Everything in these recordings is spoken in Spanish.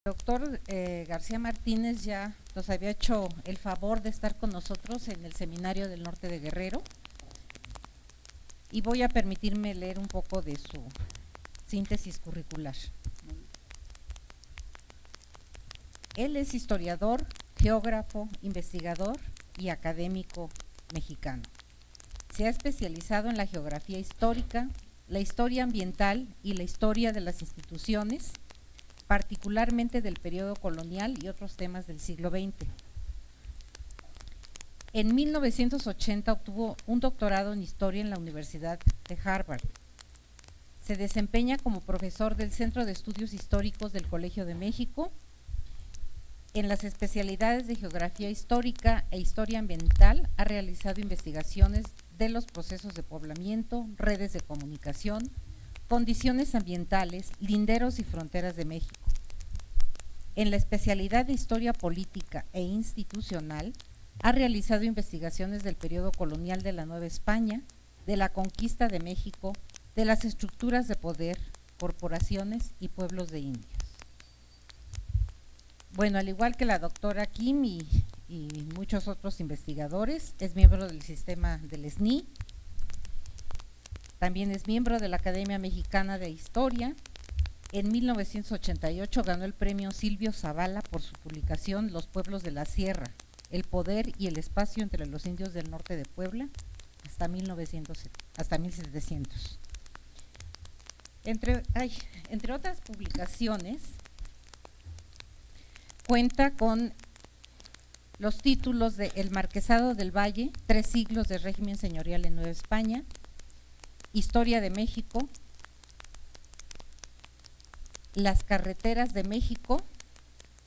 Doctor García Martínez ya nos había hecho el favor de estar con nosotros en el Seminario del Norte de Guerrero y voy a permitirme leer un poco de su síntesis curricular. Él es historiador, geógrafo, investigador y académico mexicano. Se ha especializado en la geografía histórica, la historia ambiental y la historia de las instituciones, particularmente del periodo colonial y otros temas del siglo XX. En 1980 obtuvo un doctorado en historia en la Universidad de Harvard. Se desempeña como profesor del Centro de Estudios Históricos del Colegio de México en las especialidades de geografía histórica e historia ambiental. Ha realizado investigaciones de los procesos de poblamiento, redes de comunicación, condiciones ambientales, linderos y fronteras de México. En la especialidad de historia política e institucional, ha realizado investigaciones del periodo colonial de la Nueva España, de la conquista de México, de las estructuras de poder, corporaciones y pueblos de indios. Bueno, al igual que la doctora Kim y muchos otros investigadores, es miembro del sistema del SNI, también es miembro de la Academia Mexicana de Historia. En 1988 ganó el premio Silvio Zavala por su publicación Los pueblos de la Sierra, el poder y el espacio entre los indios del norte de Puebla hasta 1700. Entre otras publicaciones, cuenta con los títulos de El Marquesado del Valle, 3 siglos de régimen señorial en Nueva España, Historia de México, Las carreteras de México,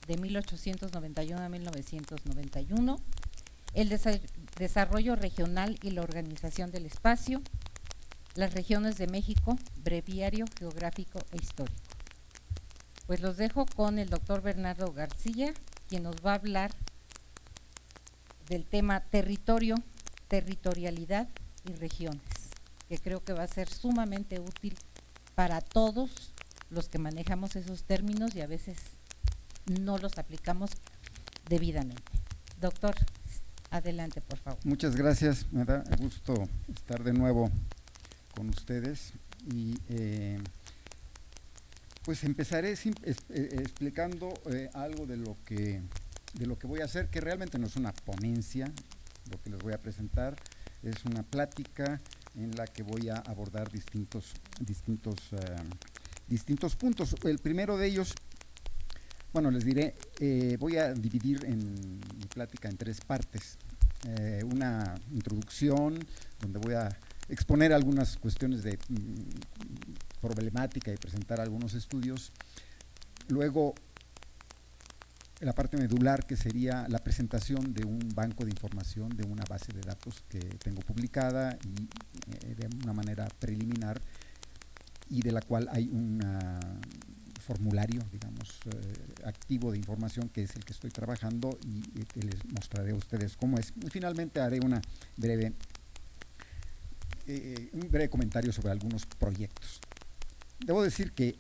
de 1891 a 1991, El desarrollo regional y la organización del espacio, Las regiones de México, breviario geográfico e histórico. Pues los dejo con el doctor Bernardo García, quien nos va a hablar del tema territorio, territorialidad y regiones, que creo que va a ser sumamente útil para todos los que manejamos esos términos y a veces no los aplicamos debidamente. Doctor, adelante, por favor. Muchas gracias, me da gusto estar de nuevo con ustedes y pues empezaré explicando algo de lo que voy a hacer, que realmente no es una ponencia. Lo que les voy a presentar es una plática en la que voy a abordar distintos puntos. El primero de ellos, bueno, les diré, voy a dividir mi plática en 3 partes. Una introducción, donde voy a exponer algunas cuestiones de problemática y presentar algunos estudios. Luego, la parte medular, que sería la presentación de un banco de información, de una base de datos que tengo publicada y de una manera preliminar, y de la cual hay un formulario, digamos, activo de información, que es el que estoy trabajando y que les mostraré a ustedes cómo es. Y finalmente haré un breve comentario sobre algunos proyectos. Debo decir que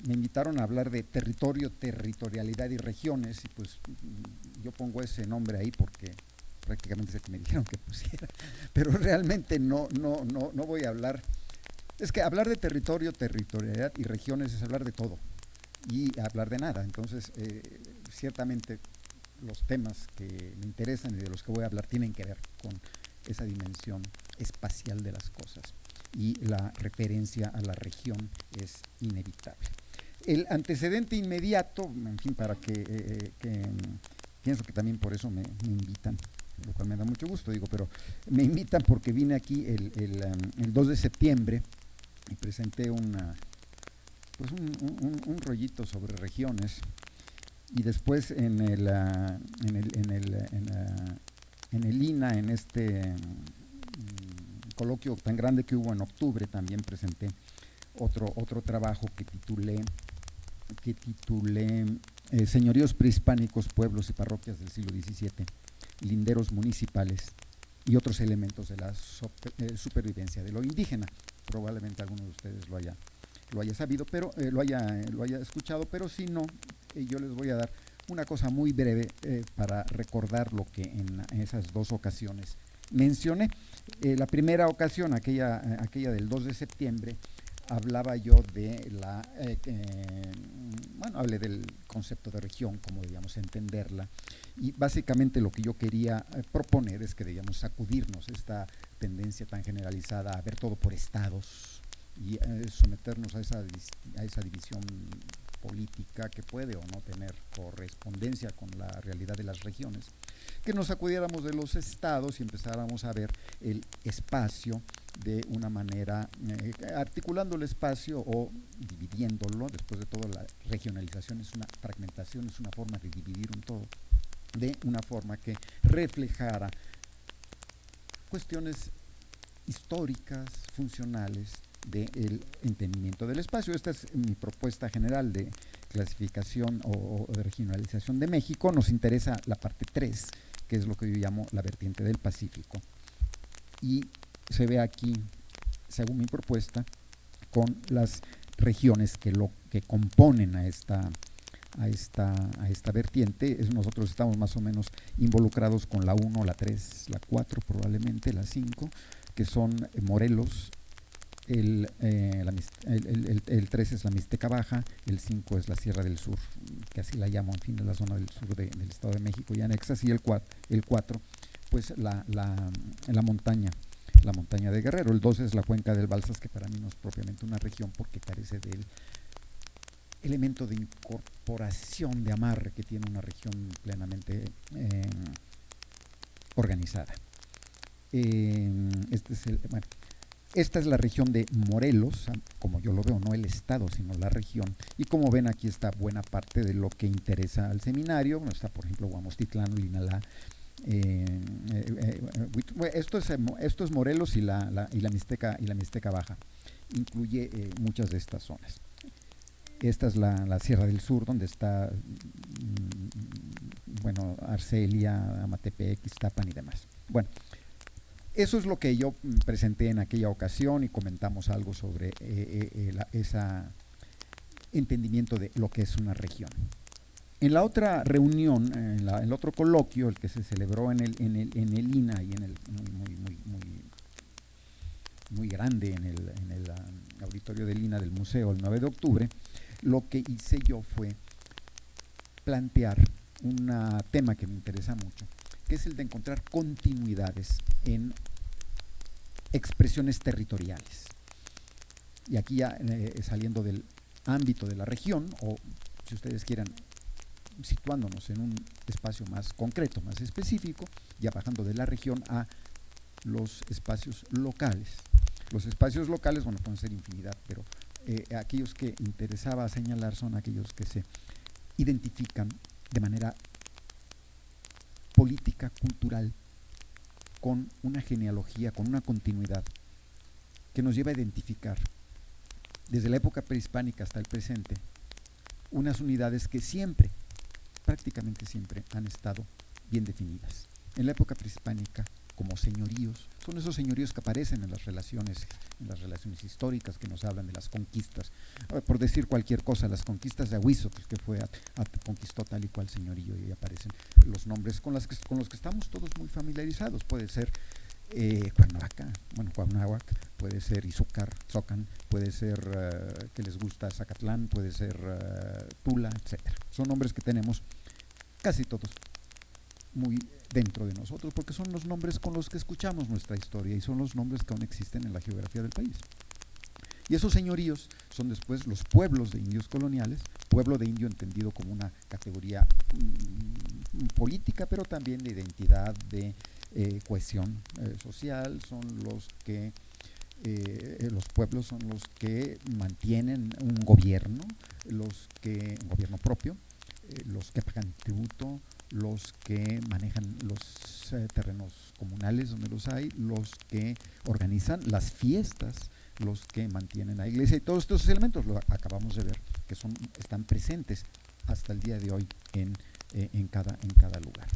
me invitaron a hablar de territorio, territorialidad y regiones, y pues yo pongo ese nombre ahí porque prácticamente es el que me dijeron que pusiera, pero realmente no voy a hablar. Es que hablar de territorio, territorialidad y regiones es hablar de todo y hablar de nada. Entonces, ciertamente los temas que me interesan y de los que voy a hablar tienen que ver con esa dimensión espacial de las cosas, y la referencia a la región es inevitable. El antecedente inmediato, en fin, para que pienso que también por eso me invitan, lo cual me da mucho gusto, pero me invitan porque vine aquí el 2 de septiembre y presenté un rollito sobre regiones, y después en el INA, en este coloquio tan grande que hubo en octubre, también presenté otro trabajo que titulé Señoríos prehispánicos, pueblos y parroquias del siglo XVII, linderos municipales y otros elementos de la supervivencia de lo indígena. Probablemente alguno de ustedes lo haya sabido, pero lo haya escuchado, pero si no, yo les voy a dar una cosa muy breve para recordar lo que en esas dos ocasiones mencioné. La primera ocasión, aquella del 2 de septiembre, hablaba yo de hablé del concepto de región, cómo debíamos entenderla, y básicamente lo que yo quería proponer es que debíamos sacudirnos esta tendencia tan generalizada a ver todo por estados y someternos a esa división política que puede o no tener correspondencia con la realidad de las regiones, que nos sacudiéramos de los estados y empezáramos a ver el espacio de una manera, articulando el espacio o dividiéndolo. Después de todo, la regionalización es una fragmentación, es una forma de dividir un todo, de una forma que reflejara cuestiones históricas, funcionales, del entendimiento del espacio. Esta es mi propuesta general de clasificación o de regionalización de México. Nos interesa la parte 3, que es lo que yo llamo la vertiente del Pacífico. Y se ve aquí, según mi propuesta, con las regiones que componen a esta vertiente. Nosotros estamos más o menos involucrados con la 1, la 3, la 4, probablemente la 5, que son Morelos. El 3 es la Mixteca Baja, el 5 es la Sierra del Sur, que así la llamo, en fin, es la zona del sur del Estado de México y anexas, y el 4, pues la montaña de Guerrero. El 2 es la Cuenca del Balsas, que para mí no es propiamente una región porque carece del elemento de incorporación, de amarre que tiene una región plenamente organizada. Esta es la región de Morelos, como yo lo veo, no el estado, sino la región. Y como ven, aquí está buena parte de lo que interesa al seminario. Bueno, está, por ejemplo, Huamostitlán, Linalá. Esto es Morelos y la Mixteca Baja. Incluye muchas de estas zonas. Esta es la Sierra del Sur, donde está Arcelia, Amatepec, Iztapan y demás. Bueno, eso es lo que yo presenté en aquella ocasión y comentamos algo sobre ese entendimiento de lo que es una región. En la otra reunión, en el otro coloquio, el que se celebró en el INA y en el muy grande en el auditorio del INA del museo el 9 de octubre, lo que hice yo fue plantear un tema que me interesa mucho, que es el de encontrar continuidades en expresiones territoriales. Y aquí ya saliendo del ámbito de la región, o si ustedes quieran, situándonos en un espacio más concreto, más específico, ya bajando de la región a los espacios locales. Los espacios locales, bueno, pueden ser infinidad, pero aquellos que interesaba señalar son aquellos que se identifican de manera política, cultural, con una genealogía, con una continuidad que nos lleva a identificar desde la época prehispánica hasta el presente unas unidades que siempre, prácticamente siempre, han estado bien definidas. En la época prehispánica, como señoríos, son esos señoríos que aparecen en las relaciones históricas que nos hablan de las conquistas. Por decir cualquier cosa, las conquistas de Ahuizoc, que conquistó tal y cual señorío, y ahí aparecen los nombres con los que estamos todos muy familiarizados. Puede ser Cuauhnáhuac, puede ser Izúcar, Tzócan, puede ser que les gusta Zacatlán, puede ser Tula, etcétera. Son nombres que tenemos casi todos muy dentro de nosotros, porque son los nombres con los que escuchamos nuestra historia y son los nombres que aún existen en la geografía del país. Y esos señoríos son después los pueblos de indios coloniales, pueblo de indio entendido como una categoría política, pero también de identidad, de cohesión social. Son los que los pueblos son los que mantienen un gobierno propio, los que pagan tributo, los que manejan los terrenos comunales donde los hay, los que organizan las fiestas, los que mantienen la iglesia, y todos estos elementos lo acabamos de ver que están presentes hasta el día de hoy en cada lugar.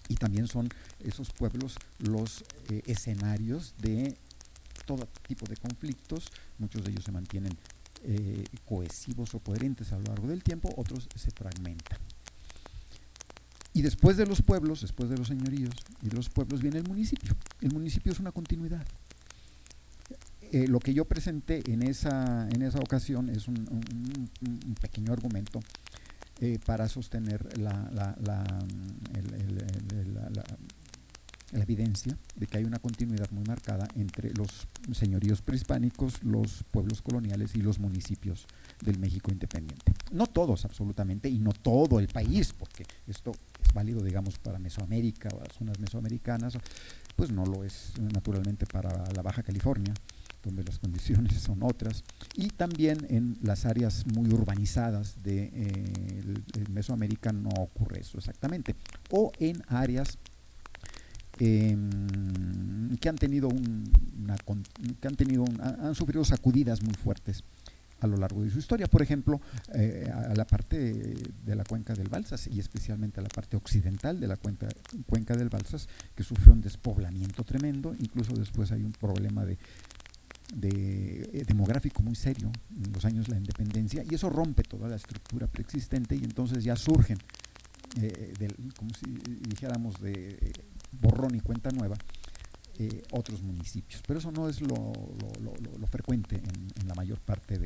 Y también son esos pueblos los escenarios de todo tipo de conflictos. Muchos de ellos se mantienen cohesivos o coherentes a lo largo del tiempo, otros se fragmentan. Y después de los pueblos, después de los señoríos y de los pueblos, viene el municipio. El municipio es una continuidad. Lo que yo presenté en esa ocasión es un pequeño argumento para sostener la evidencia de que hay una continuidad muy marcada entre los señoríos prehispánicos, los pueblos coloniales y los municipios del México independiente. No todos, absolutamente, y no todo el país, porque esto es válido, digamos, para Mesoamérica o las zonas mesoamericanas, pues no lo es naturalmente para la Baja California, donde las condiciones son otras, y también en las áreas muy urbanizadas de Mesoamérica no ocurre eso exactamente, o en áreas que han sufrido sacudidas muy fuertes a lo largo de su historia. Por ejemplo, a la parte de la cuenca del Balsas, y especialmente a la parte occidental de la cuenca del Balsas, que sufrió un despoblamiento tremendo. Incluso después hay un problema demográfico muy serio en los años de la independencia, y eso rompe toda la estructura preexistente, y entonces ya surgen como si dijéramos de borrón y cuenta nueva, otros municipios, pero eso no es lo frecuente en la mayor parte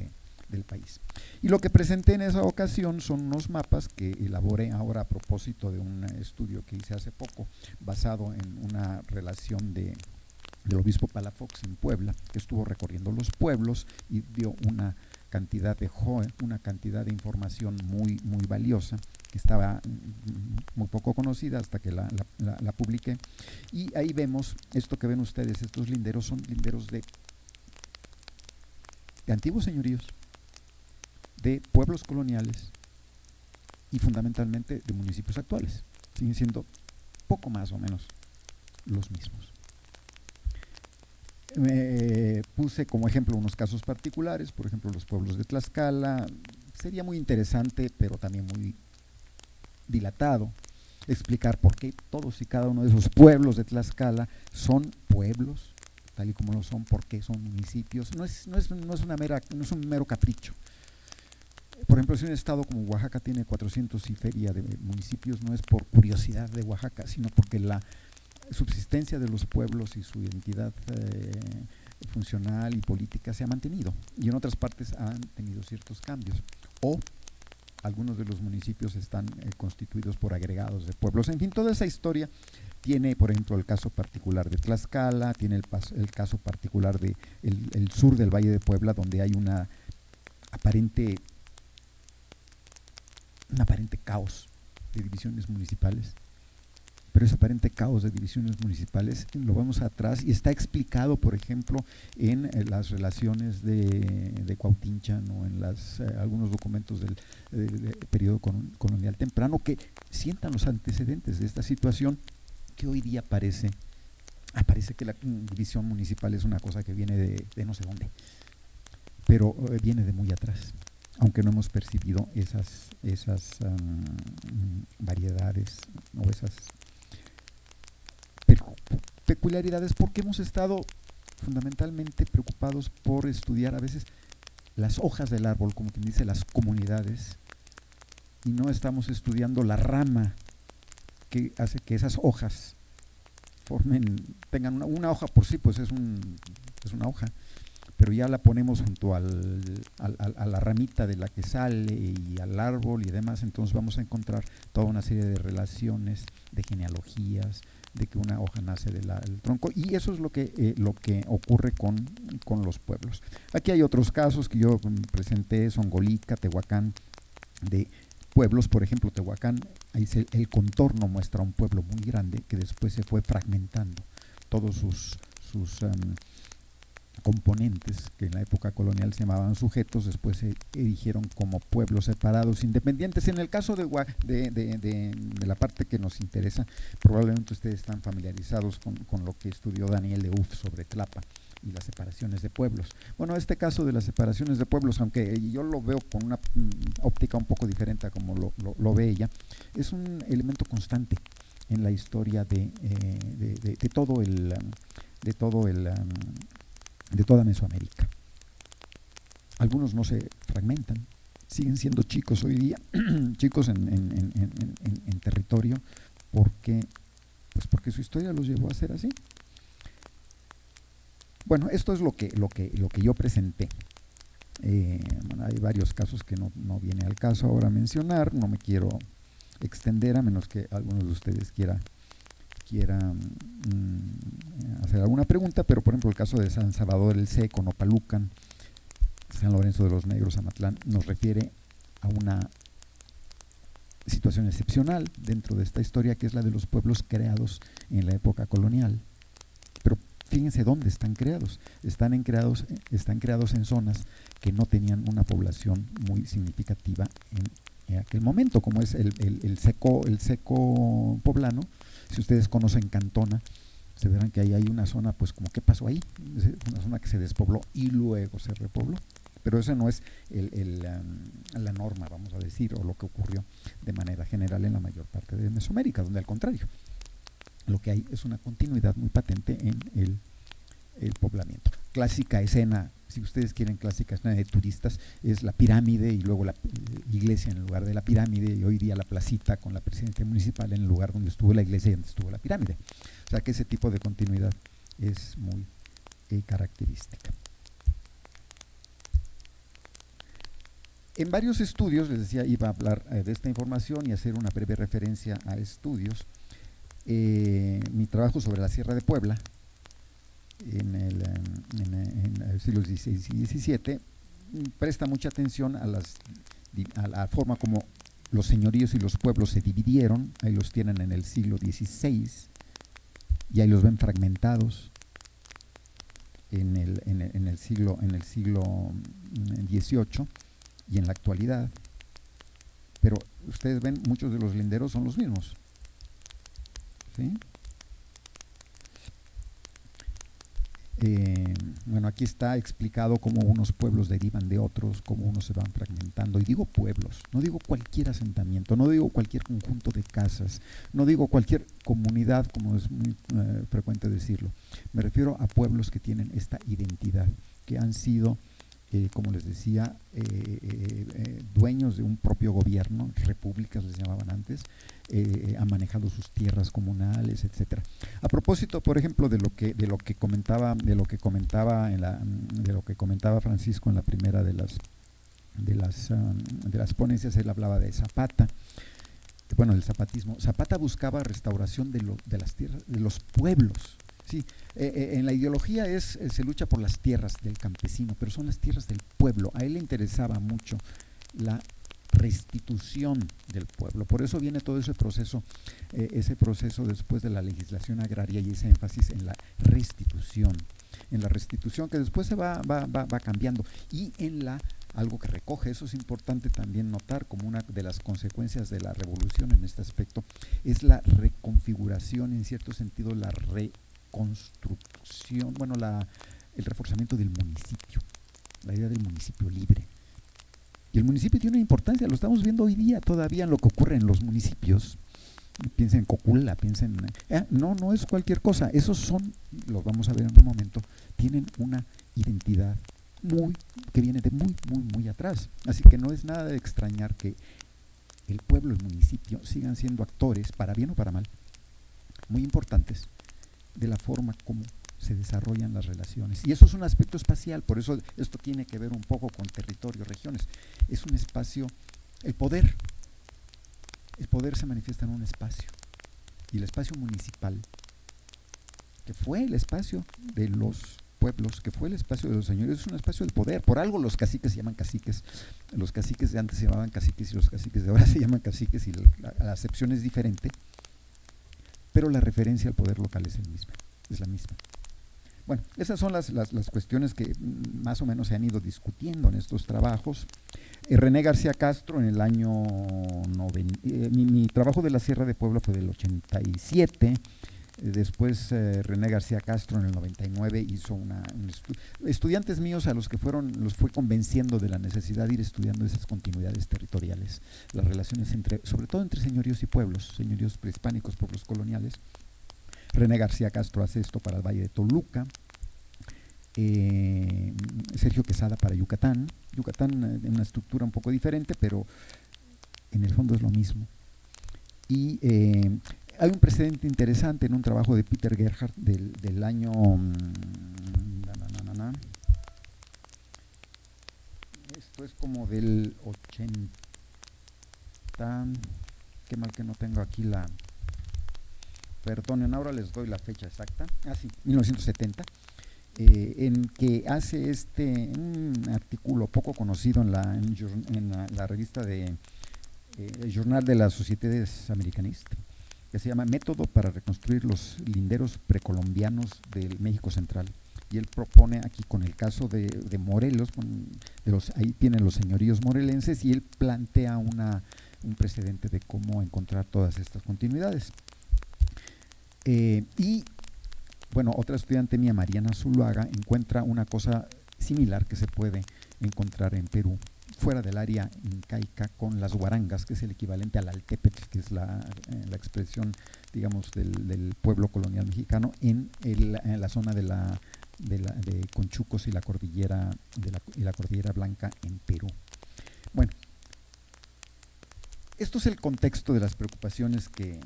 del país. Y lo que presenté en esa ocasión son unos mapas que elaboré ahora a propósito de un estudio que hice hace poco, basado en una relación del obispo Palafox en Puebla, que estuvo recorriendo los pueblos y dio una cantidad de información muy valiosa, que estaba muy poco conocida hasta que la publiqué. Y ahí vemos esto que ven ustedes. Estos linderos son linderos de antiguos señoríos, de pueblos coloniales y fundamentalmente de municipios actuales. Siguen siendo poco más o menos los mismos. Puse como ejemplo unos casos particulares, por ejemplo los pueblos de Tlaxcala. Sería muy interesante, pero también muy dilatado, explicar por qué todos y cada uno de esos pueblos de Tlaxcala son pueblos, tal y como lo son, por qué son municipios. No es un mero capricho. Por ejemplo, si un estado como Oaxaca tiene 400 y feria de municipios, no es por curiosidad de Oaxaca, sino porque la subsistencia de los pueblos y su identidad funcional y política se ha mantenido, y en otras partes han tenido ciertos cambios, o algunos de los municipios están constituidos por agregados de pueblos. En fin, toda esa historia tiene, por ejemplo, el caso particular de Tlaxcala, tiene el caso particular de el sur del Valle de Puebla, donde hay un aparente caos de divisiones municipales. Pero ese aparente caos de divisiones municipales lo vemos atrás y está explicado, por ejemplo, en las relaciones de Cuautinchan o en algunos documentos del periodo colonial temprano, que sientan los antecedentes de esta situación que hoy día parece que la división municipal es una cosa que viene de no sé dónde, pero viene de muy atrás, aunque no hemos percibido esas variedades o esas peculiaridades, porque hemos estado fundamentalmente preocupados por estudiar a veces las hojas del árbol, como quien dice, las comunidades, y no estamos estudiando la rama que hace que esas hojas tengan una hoja por sí, pues es una hoja, pero ya la ponemos junto a la ramita de la que sale y al árbol y demás, entonces vamos a encontrar toda una serie de relaciones, de genealogías, de que una hoja nace del tronco, y eso es lo que ocurre con los pueblos. Aquí hay otros casos que yo presenté, Songolica, Tehuacán, de pueblos. Por ejemplo, Tehuacán, ahí el contorno muestra un pueblo muy grande que después se fue fragmentando. Todos sus componentes, que en la época colonial se llamaban sujetos, después se erigieron como pueblos separados, independientes. En el caso de la parte que nos interesa, probablemente ustedes están familiarizados con lo que estudió Daniel Leuf sobre Tlapa y las separaciones de pueblos. Bueno, este caso de las separaciones de pueblos, aunque yo lo veo con una óptica un poco diferente a como lo ve ella, es un elemento constante en la historia de toda Mesoamérica. algunos no se fragmentan, siguen siendo chicos hoy día, chicos en territorio, porque su historia los llevó a ser así. Bueno, esto es lo que yo presenté. Bueno, hay varios casos que no viene al caso ahora mencionar, no me quiero extender a menos que algunos de ustedes quiera hacer alguna pregunta, pero por ejemplo el caso de San Salvador el Seco, Nopalucan, San Lorenzo de los Negros, Amatlán, nos refiere a una situación excepcional dentro de esta historia, que es la de los pueblos creados en la época colonial. Pero fíjense dónde están creados. Están creados en zonas que no tenían una población muy significativa en aquel momento, como es el seco poblano. Si ustedes conocen Cantona, se verán que ahí hay una zona, pues como, ¿qué pasó ahí? Es una zona que se despobló y luego se repobló. Pero esa no es la norma, vamos a decir, o lo que ocurrió de manera general en la mayor parte de Mesoamérica, donde al contrario, lo que hay es una continuidad muy patente en el poblamiento. Clásica escena, si ustedes quieren, clásica escena de turistas, es la pirámide y luego la iglesia en el lugar de la pirámide, y hoy día la placita con la presidencia municipal en el lugar donde estuvo la iglesia y donde estuvo la pirámide. O sea que ese tipo de continuidad es muy característica. En varios estudios, les decía, iba a hablar de esta información y hacer una breve referencia a estudios. Mi trabajo sobre la Sierra de Puebla en el siglos XVI y XVII presta mucha atención a la forma como los señoríos y los pueblos se dividieron. Ahí los tienen en el siglo XVI y ahí los ven fragmentados en el siglo XVIII y en la actualidad. Pero ustedes ven, muchos de los linderos son los mismos, ¿sí? Bueno, aquí está explicado cómo unos pueblos derivan de otros, cómo unos se van fragmentando. Y digo pueblos, no digo cualquier asentamiento, no digo cualquier conjunto de casas, no digo cualquier comunidad, como es muy frecuente decirlo. Me refiero a pueblos que tienen esta identidad, que han sido, como les decía, dueños de un propio gobierno, repúblicas les llamaban antes, han manejado sus tierras comunales, etcétera. A propósito, por ejemplo, de lo que comentaba Francisco en la primera de las ponencias, él hablaba de Zapata. Bueno, del zapatismo. Zapata buscaba restauración de las tierras, de los pueblos. Sí, en la ideología se lucha por las tierras del campesino, pero son las tierras del pueblo. A él le interesaba mucho la restitución del pueblo. Por eso viene todo ese proceso después de la legislación agraria y ese énfasis en la restitución que después se va cambiando, y algo que recoge, eso es importante también notar como una de las consecuencias de la revolución en este aspecto, es la reconfiguración, en cierto sentido la reconstrucción, bueno, el reforzamiento del municipio, la idea del municipio libre. Y el municipio tiene una importancia, lo estamos viendo hoy día todavía en lo que ocurre en los municipios. Piensen en Cocula, no es cualquier cosa, esos son, los vamos a ver en un momento, tienen una identidad que viene de muy atrás. Así que no es nada de extrañar que el pueblo, el municipio, sigan siendo actores, para bien o para mal, muy importantes de la forma como se desarrollan las relaciones. Y eso es un aspecto espacial, por eso esto tiene que ver un poco con territorio, regiones. Es un espacio, el poder se manifiesta en un espacio, y el espacio municipal, que fue el espacio de los pueblos, que fue el espacio de los señores, es un espacio del poder. Por algo los caciques se llaman caciques, los caciques de antes se llamaban caciques y los caciques de ahora se llaman caciques, y la acepción es diferente, pero la referencia al poder local es la misma. Bueno, esas son las cuestiones que más o menos se han ido discutiendo en estos trabajos. René García Castro en el año mi trabajo de la Sierra de Puebla fue del 87. Después René García Castro en el 99 hizo estudiantes míos a los que los fue convenciendo de la necesidad de ir estudiando esas continuidades territoriales, las relaciones sobre todo entre señoríos y pueblos, señoríos prehispánicos, pueblos coloniales. René García Castro hace esto para el Valle de Toluca. Sergio Quesada para Yucatán. Yucatán en una estructura un poco diferente, pero en el fondo es lo mismo. Y hay un precedente interesante en un trabajo de Peter Gerhardt del año esto es como del 80, qué mal que no tengo aquí la, perdonen, ahora les doy la fecha exacta, sí, 1970, en que hace un artículo poco conocido en la revista de el Journal de las Sociedades Americanistas, que se llama Método para reconstruir los linderos precolombianos del México Central. Y él propone aquí con el caso de Morelos, ahí tienen los señoríos morelenses, y él plantea un precedente de cómo encontrar todas estas continuidades. Y bueno, otra estudiante mía, Mariana Zuluaga, encuentra una cosa similar que se puede encontrar en Perú, fuera del área incaica, con las huarangas, que es el equivalente al altépetl, que es la expresión, digamos, del pueblo colonial mexicano en la zona de Conchucos y la cordillera Blanca en Perú. Bueno, esto es el contexto de las preocupaciones que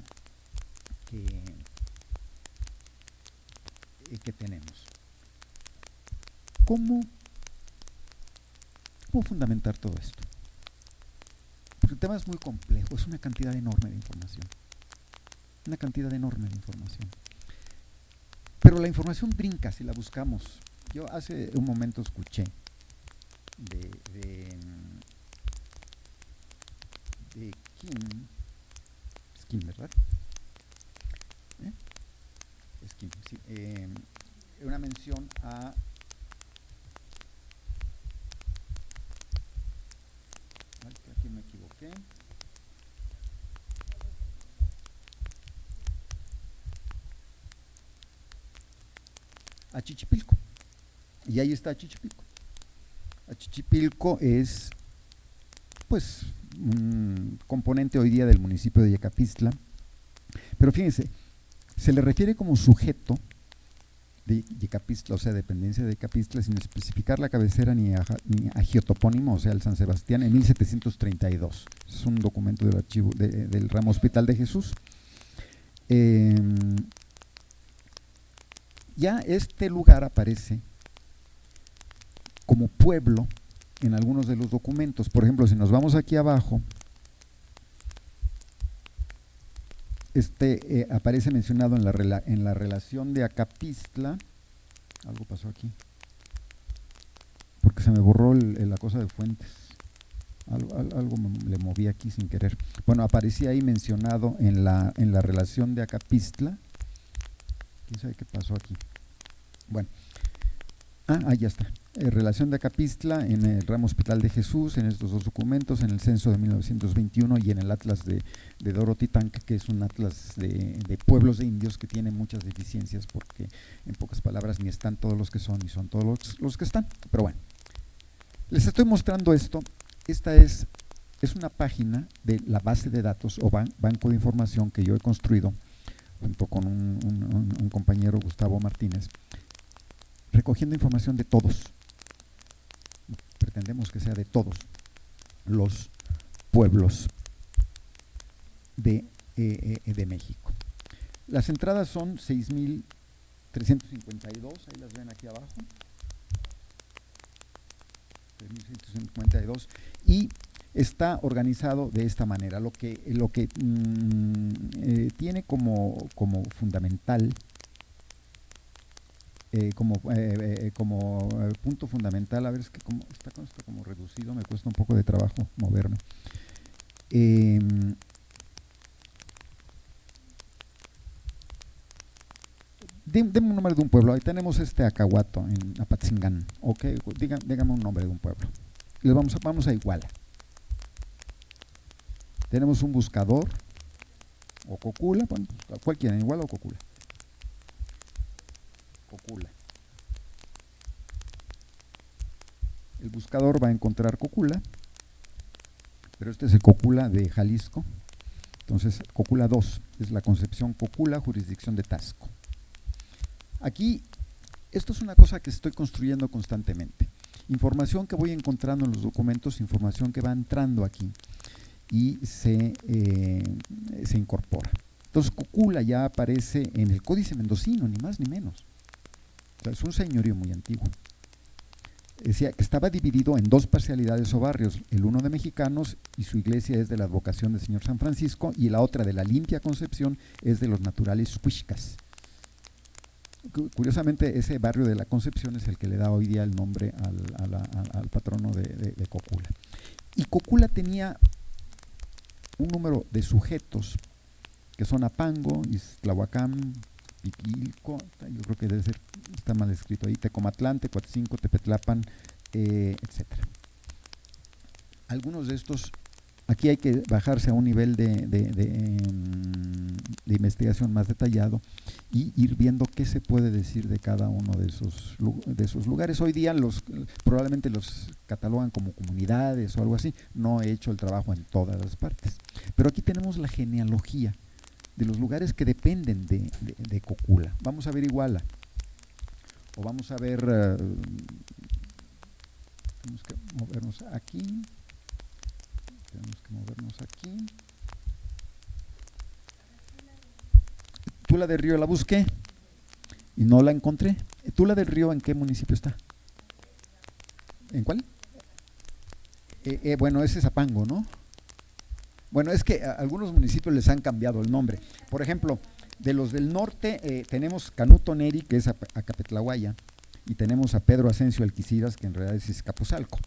tenemos. ¿Cómo fundamentar todo esto? Porque el tema es muy complejo, es una cantidad enorme de información. Pero la información brinca si la buscamos. Yo hace un momento escuché de Kim, ¿verdad? Es Kim, sí. Una mención a aquí me equivoqué. A Chichipilco. Y ahí está Chichipilco. Chichipilco es, pues, un componente hoy día del municipio de Yecapistla. Pero fíjense, se le refiere como sujeto de Yecapistla, o sea, dependencia de Yecapistla, sin especificar la cabecera ni agiotopónimo, o sea, el San Sebastián, en 1732. Es un documento del archivo del ramo Hospital de Jesús. Ya este lugar aparece como pueblo en algunos de los documentos. Por ejemplo, si nos vamos aquí abajo, aparece mencionado en la relación de Acapistla. Algo pasó aquí, porque se me borró la cosa de Fuentes. Algo le moví aquí sin querer. Bueno, aparecía ahí mencionado en la relación de Acapistla. ¿Quién sabe qué pasó aquí? Bueno, ahí ya está. Relación de Acapistla en el ramo Hospital de Jesús, en estos dos documentos, en el censo de 1921 y en el atlas de Dorothy Tank, que es un atlas de pueblos de indios que tiene muchas deficiencias, porque en pocas palabras ni están todos los que son ni son todos los que están. Pero bueno, les estoy mostrando esto. Esta es una página de la base de datos o banco de información que yo he construido junto con un compañero, Gustavo Martínez, recogiendo información de todos. Pretendemos que sea de todos los pueblos de México. Las entradas son 6.352, ahí las ven aquí abajo. 6.152, y está organizado de esta manera. Lo que tiene como fundamental, como punto fundamental, a ver, es que como está como reducido, me cuesta un poco de trabajo moverme. Deme un nombre de un pueblo. Ahí tenemos Acahuato en Apatzingán. Okay, dígame un nombre de un pueblo. Vamos a Iguala. Tenemos un buscador o Cocula, bueno, cualquiera, Iguala o Cocula. El buscador va a encontrar Cocula, pero este es el Cocula de Jalisco. Entonces, Cocula 2 es la Concepción Cocula, jurisdicción de Tasco. Aquí esto es una cosa que estoy construyendo constantemente. Información que voy encontrando en los documentos, información que va entrando aquí y se incorpora. Entonces, Cocula ya aparece en el Códice Mendocino, ni más ni menos. O sea, es un señorío muy antiguo. Decía que estaba dividido en dos parcialidades o barrios, el uno de mexicanos y su iglesia es de la advocación del Señor San Francisco, y la otra de la Limpia Concepción es de los naturales huixcas. Curiosamente, ese barrio de la Concepción es el que le da hoy día el nombre al patrono de Cocula. Y Cocula tenía un número de sujetos que son Apango, Iztlahuacán, Piquilco, yo creo que debe ser, está mal escrito ahí, Tecomatlán, Tecoatzinco, Tepetlapan, etcétera. Algunos de estos, aquí hay que bajarse a un nivel de investigación más detallado y ir viendo qué se puede decir de cada uno de esos lugares. Hoy día probablemente los catalogan como comunidades o algo así, no he hecho el trabajo en todas las partes, pero aquí tenemos la genealogía de los lugares que dependen de Cocula. Vamos a ver Iguala, o vamos a ver, tenemos que movernos aquí, Tula del Río la busqué y no la encontré. ¿Tula del Río en qué municipio está? ¿En cuál? Bueno, ese es Apango, ¿no? Bueno, es que a algunos municipios les han cambiado el nombre. Por ejemplo, de los del norte tenemos Canuto Neri, que es Acapetlahuaya, y tenemos a Pedro Asensio Alquiciras, que en realidad es Izcapuzalco.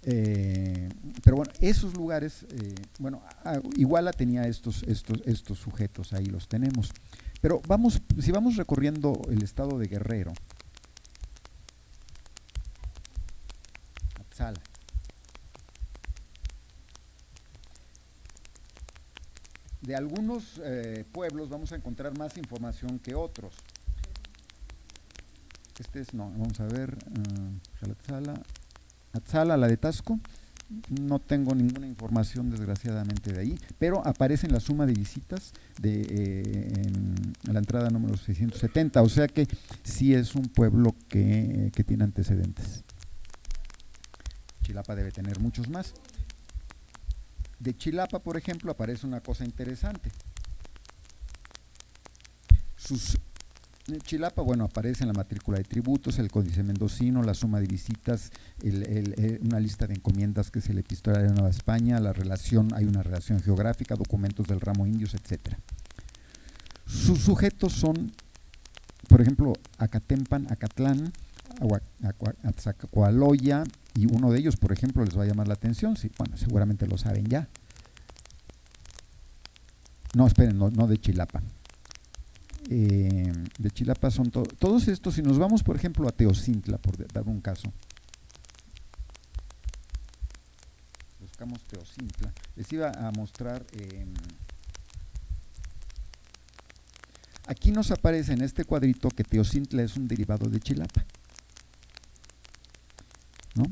Pero bueno, esos lugares, Iguala tenía estos sujetos, ahí los tenemos. Pero si vamos recorriendo el estado de Guerrero, Atzala, de algunos pueblos vamos a encontrar más información que otros. Vamos a ver, Atzala, la de Tasco, no tengo ninguna información desgraciadamente de ahí, pero aparece en la suma de visitas en la entrada número 670, o sea que sí es un pueblo que tiene antecedentes. Chilapa debe tener muchos más. De Chilapa, por ejemplo, aparece una cosa interesante. Chilapa, aparece en la matrícula de tributos, el Códice Mendocino, la suma de visitas, una lista de encomiendas que es el Epistolario de Nueva España, hay una relación geográfica, documentos del ramo indios, etcétera. Sus sujetos son, por ejemplo, Acatempan, Acatlán, Atzacoaloya, y uno de ellos, por ejemplo, les va a llamar la atención, seguramente lo saben ya. No, esperen, no de Chilapa. De Chilapa son todos estos. Si nos vamos, por ejemplo, a Teocintla, por dar un caso, buscamos Teocintla, les iba a mostrar, aquí nos aparece en este cuadrito que Teocintla es un derivado de Chilapa, ¿no?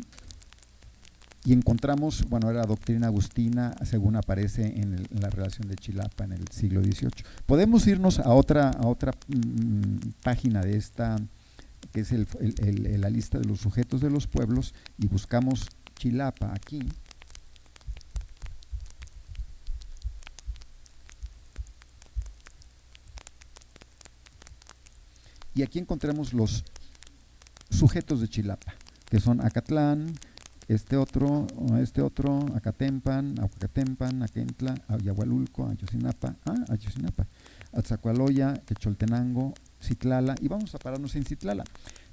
Y encontramos, era doctrina agustina, según aparece en la relación de Chilapa en el siglo XVIII. Podemos irnos a otra página de esta, que es la lista de los sujetos de los pueblos, y buscamos Chilapa aquí. Y aquí encontramos los sujetos de Chilapa, que son Acatlán, este otro, Acatempan, Aquentla, Ayahualulco, Ayotzinapa, Atzacoaloya, Quecholtenango, Citlala, y vamos a pararnos en Citlala.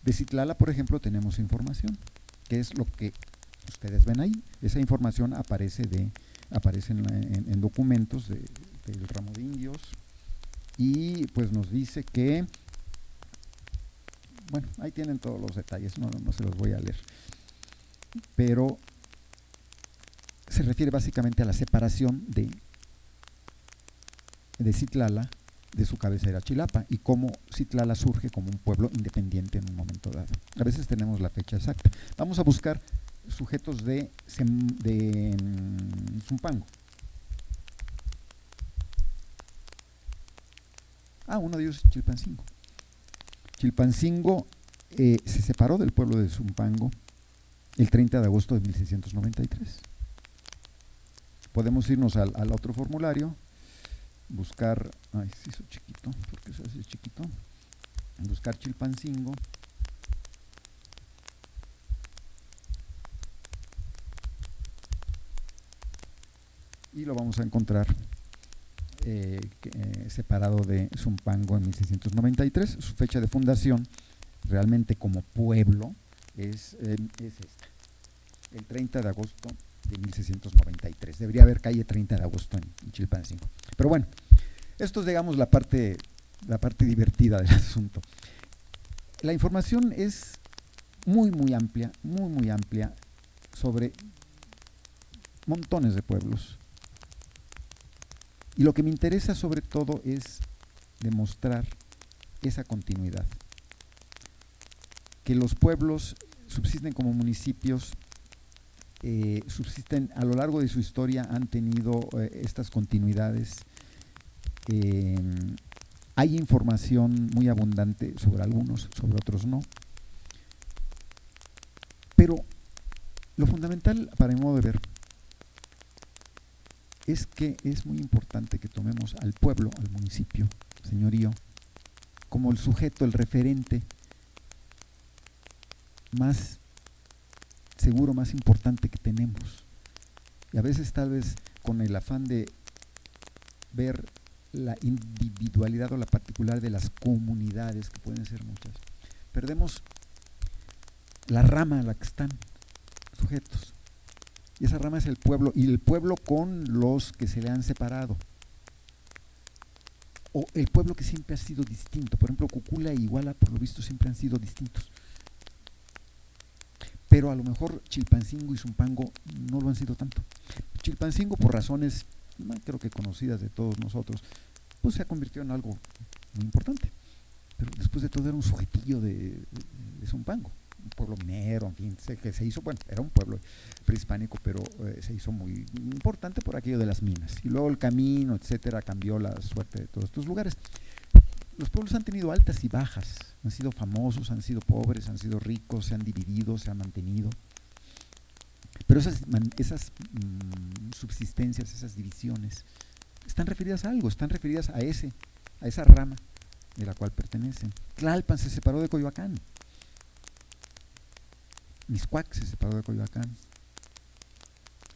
De Citlala, por ejemplo, tenemos información, que es lo que ustedes ven ahí. Esa información aparece en documentos del ramo de indios, y pues nos dice que, ahí tienen todos los detalles, no se los voy a leer, pero se refiere básicamente a la separación de Citlala de su cabecera Chilapa, y cómo Citlala surge como un pueblo independiente en un momento dado. A veces tenemos la fecha exacta. Vamos a buscar sujetos de Zumpango. Uno de ellos es Chilpancingo. Chilpancingo se separó del pueblo de Zumpango el 30 de agosto de 1693. Podemos irnos al otro formulario, buscar, ay, se hizo chiquito, ¿por qué se hace chiquito? Buscar Chilpancingo. Y lo vamos a encontrar separado de Zumpango en 1693. Su fecha de fundación, realmente como pueblo, es esta, el 30 de agosto de 1693. Debería haber calle 30 de agosto en Chilpancingo. Pero bueno, esto es, digamos, la parte divertida del asunto. La información es muy amplia sobre montones de pueblos. Y lo que me interesa sobre todo es demostrar esa continuidad. Que los pueblos subsisten como municipios, subsisten a lo largo de su historia, han tenido estas continuidades. Hay información muy abundante sobre algunos, sobre otros no. Pero lo fundamental, para mi modo de ver, es que es muy importante que tomemos al pueblo, al municipio, señorío, como el sujeto, el referente más seguro, más importante que tenemos. Y a veces, tal vez, con el afán de ver la individualidad o la particular de las comunidades, que pueden ser muchas, perdemos la rama a la que están sujetos. Y esa rama es el pueblo, y el pueblo con los que se le han separado. O el pueblo que siempre ha sido distinto. Por ejemplo, Cocula e Iguala, por lo visto, siempre han sido distintos. Pero a lo mejor Chilpancingo y Zumpango no lo han sido tanto. Chilpancingo, por razones, creo que conocidas de todos nosotros, pues se ha convertido en algo muy importante. Pero después de todo era un sujetillo de Zumpango. Un pueblo minero, en fin, que se hizo, bueno, era un pueblo prehispánico, pero se hizo muy importante por aquello de las minas. Y luego el camino, etcétera, cambió la suerte de todos estos lugares. Los pueblos han tenido altas y bajas, han sido famosos, han sido pobres, han sido ricos, se han dividido, se han mantenido. Pero esas subsistencias, esas divisiones, están referidas a algo, están referidas a esa rama de la cual pertenecen. Tlalpan se separó de Coyoacán. Mixcoac se separó de Coyoacán.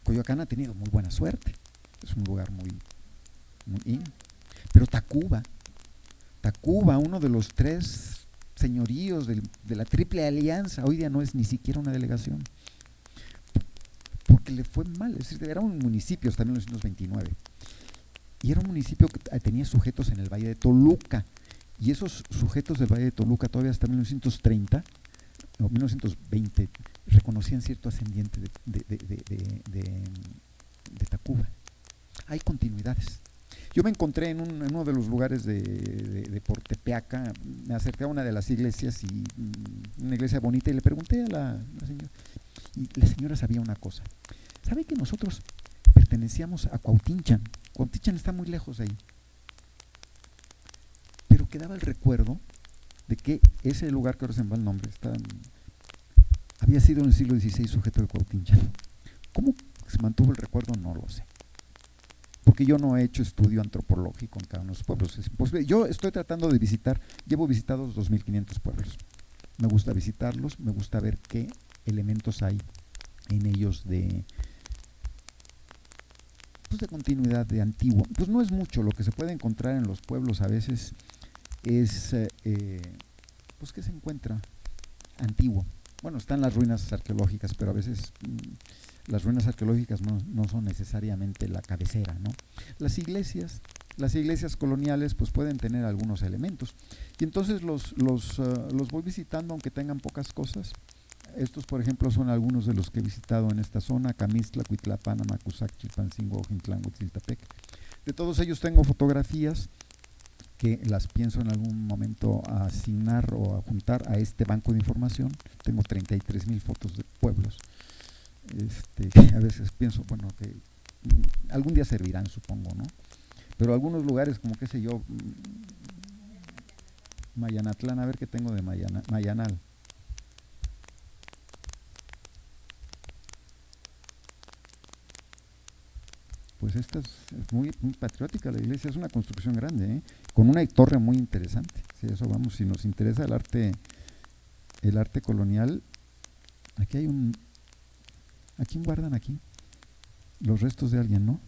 Coyoacán ha tenido muy buena suerte, es un lugar muy pero Tacuba, uno de los 3 señoríos de la Triple Alianza, hoy día no es ni siquiera una delegación, porque le fue mal. Es decir, era un municipio hasta 1929, y era un municipio que tenía sujetos en el Valle de Toluca, y esos sujetos del Valle de Toluca todavía hasta 1930 o 1920 reconocían cierto ascendiente de Tacuba. Hay continuidades. Yo me encontré en uno de los lugares de Portepeaca, me acerqué a una de las iglesias, y una iglesia bonita, y le pregunté a la señora, y la señora sabía una cosa. ¿Sabe que nosotros pertenecíamos a Cuautinchan? Cuautinchan está muy lejos de ahí. Pero quedaba el recuerdo de que ese lugar, que ahora se me va el nombre, había sido en el siglo XVI sujeto de Cuautinchan. ¿Cómo se mantuvo el recuerdo? No lo sé. Porque yo no he hecho estudio antropológico en cada uno de los pueblos. Yo estoy tratando de llevo visitados 2.500 pueblos. Me gusta visitarlos, me gusta ver qué elementos hay en ellos de continuidad, de antiguo. Pues no es mucho lo que se puede encontrar en los pueblos. A veces es que se encuentra antiguo. Bueno, están las ruinas arqueológicas, pero a veces las ruinas arqueológicas no son necesariamente la cabecera, ¿no? Las iglesias coloniales pues pueden tener algunos elementos, y entonces los voy visitando, aunque tengan pocas cosas. Estos, por ejemplo, son algunos de los que he visitado en esta zona: Camistla, Cuitlapán, Amacuzac, Chilpancingo, Ojintlán, Huitziltepec. De todos ellos tengo fotografías que las pienso en algún momento asignar o juntar a este banco de información. Tengo 33,000 fotos de pueblos. A veces pienso, bueno, que algún día servirán, supongo, ¿no? Pero algunos lugares, como qué sé yo, Mayanatlán, a ver qué tengo de Mayanal. Pues esta es muy patriótica la iglesia, es una construcción grande, con una torre muy interesante. Sí, eso vamos, si nos interesa el arte colonial, aquí hay ¿a quién guardan aquí? Los restos de alguien, ¿no?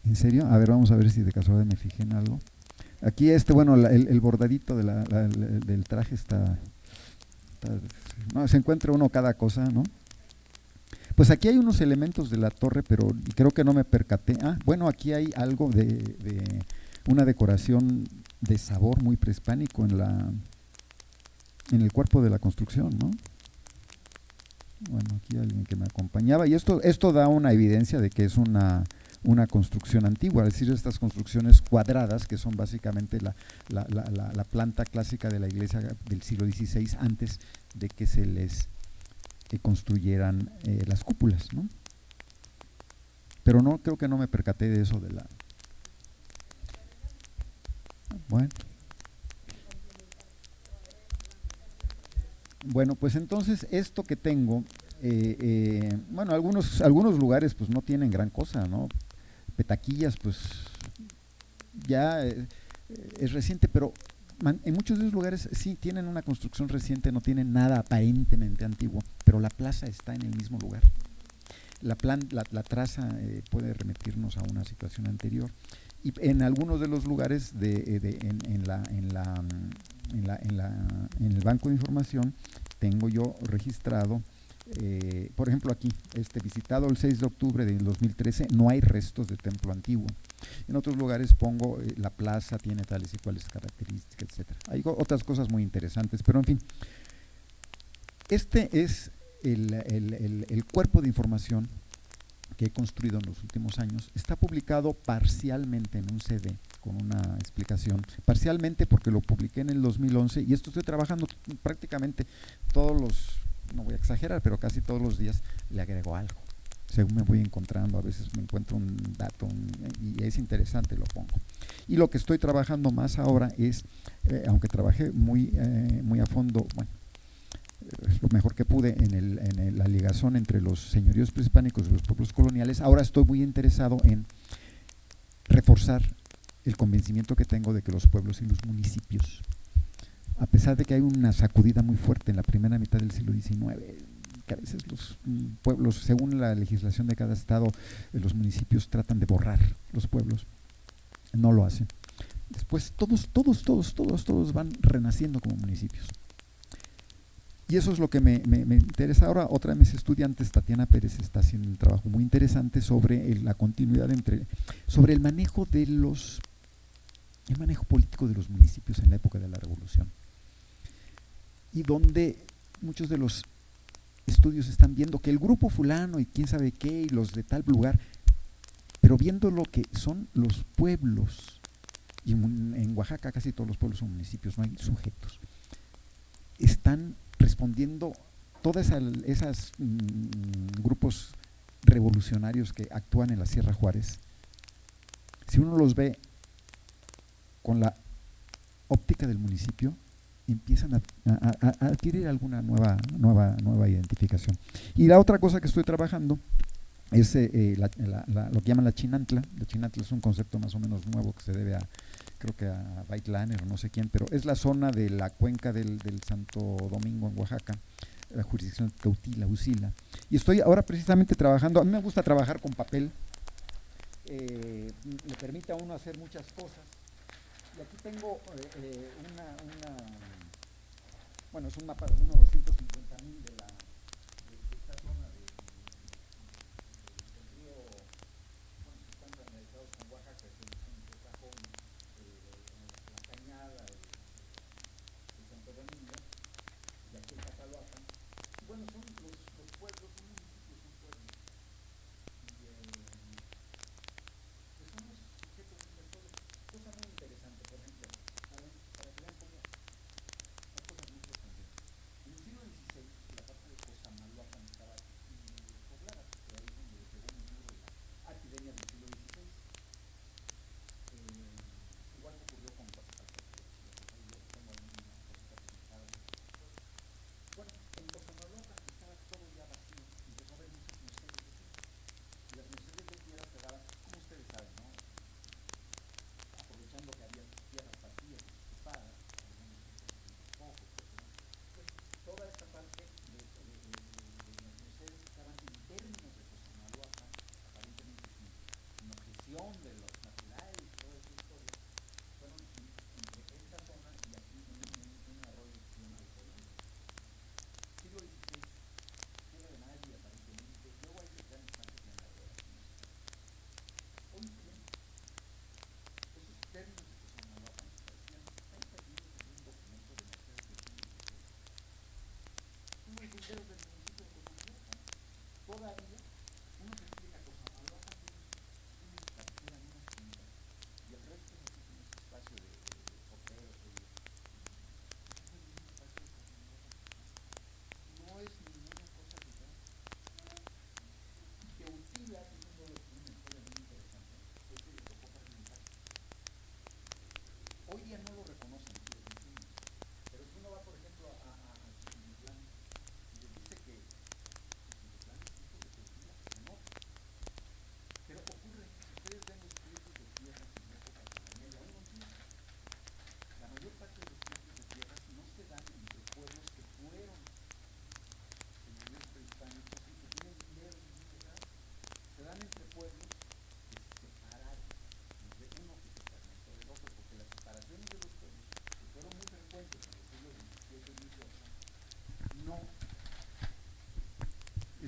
¿En serio? A ver, vamos a ver si de casualidad me fijé en algo. Aquí bueno, el bordadito del traje no, se encuentra uno cada cosa, ¿no? Pues aquí hay unos elementos de la torre, pero creo que no me percaté. Bueno, aquí hay algo de una decoración de sabor muy prehispánico en el cuerpo de la construcción, ¿no? Bueno, aquí hay alguien que me acompañaba, y esto da una evidencia de que es una construcción antigua, es decir, estas construcciones cuadradas, que son básicamente la planta clásica de la iglesia del siglo XVI, antes de que se les construyeran las cúpulas, ¿no? Pero no, creo que no me percaté de eso Bueno, pues entonces esto que tengo, bueno, algunos lugares pues no tienen gran cosa, ¿no? Petaquillas, pues ya es reciente, pero en muchos de esos lugares sí tienen una construcción reciente, no tienen nada aparentemente antiguo, pero la plaza está en el mismo lugar. La traza puede remitirnos a una situación anterior, y en algunos de los lugares en el banco de información tengo yo registrado, por ejemplo aquí, visitado el 6 de octubre del 2013, no hay restos de templo antiguo. En otros lugares pongo la plaza tiene tales y cuales características, etcétera. Hay otras cosas muy interesantes, pero en fin, este es el cuerpo de información que he construido en los últimos años. Está publicado parcialmente en un CD con una explicación, parcialmente porque lo publiqué en el 2011, y esto estoy trabajando prácticamente todos los, no voy a exagerar, pero casi todos los días le agrego algo. Según me voy encontrando, a veces me encuentro un dato y es interesante, lo pongo. Y lo que estoy trabajando más ahora es, aunque trabajé muy a fondo, bueno, lo mejor que pude en la ligazón entre los señoríos prehispánicos y los pueblos coloniales, ahora estoy muy interesado en reforzar el convencimiento que tengo de que los pueblos y los municipios, a pesar de que hay una sacudida muy fuerte en la primera mitad del siglo XIX, que a veces los pueblos, según la legislación de cada estado, los municipios tratan de borrar los pueblos, no lo hacen. Después todos van renaciendo como municipios. Y eso es lo que me interesa ahora. Otra de mis estudiantes, Tatiana Pérez, está haciendo un trabajo muy interesante sobre la continuidad sobre el manejo político de los municipios en la época de la Revolución. Y donde muchos de los estudios están viendo que el grupo fulano y quién sabe qué y los de tal lugar, pero viendo lo que son los pueblos, y en Oaxaca casi todos los pueblos son municipios, no hay sujetos, están respondiendo todas esas grupos revolucionarios que actúan en la Sierra Juárez. Si uno los ve con la óptica del municipio, empiezan a adquirir alguna nueva identificación. Y la otra cosa que estoy trabajando es lo que llaman la Chinantla. La Chinantla es un concepto más o menos nuevo que se debe creo que a Baitlane o no sé quién, pero es la zona de la cuenca del Santo Domingo en Oaxaca, la jurisdicción de Teutila, Usila. Y estoy ahora precisamente trabajando, a mí me gusta trabajar con papel, le permite a uno hacer muchas cosas. Y aquí tengo bueno, es un mapa de unos 250,000 de esta zona del río, bueno, se están familiarizados con Oaxaca, es el Cajón, la Cañada, el Santo Domingo, y aquí el Cataloapan. Y bueno, son los pueblos, son municipios, son pueblos. Y pues son los sujetos inversores. Cosa muy interesante, por ejemplo, para que vean cómo hay cosas muy interesantes. En el siglo XVI, la parte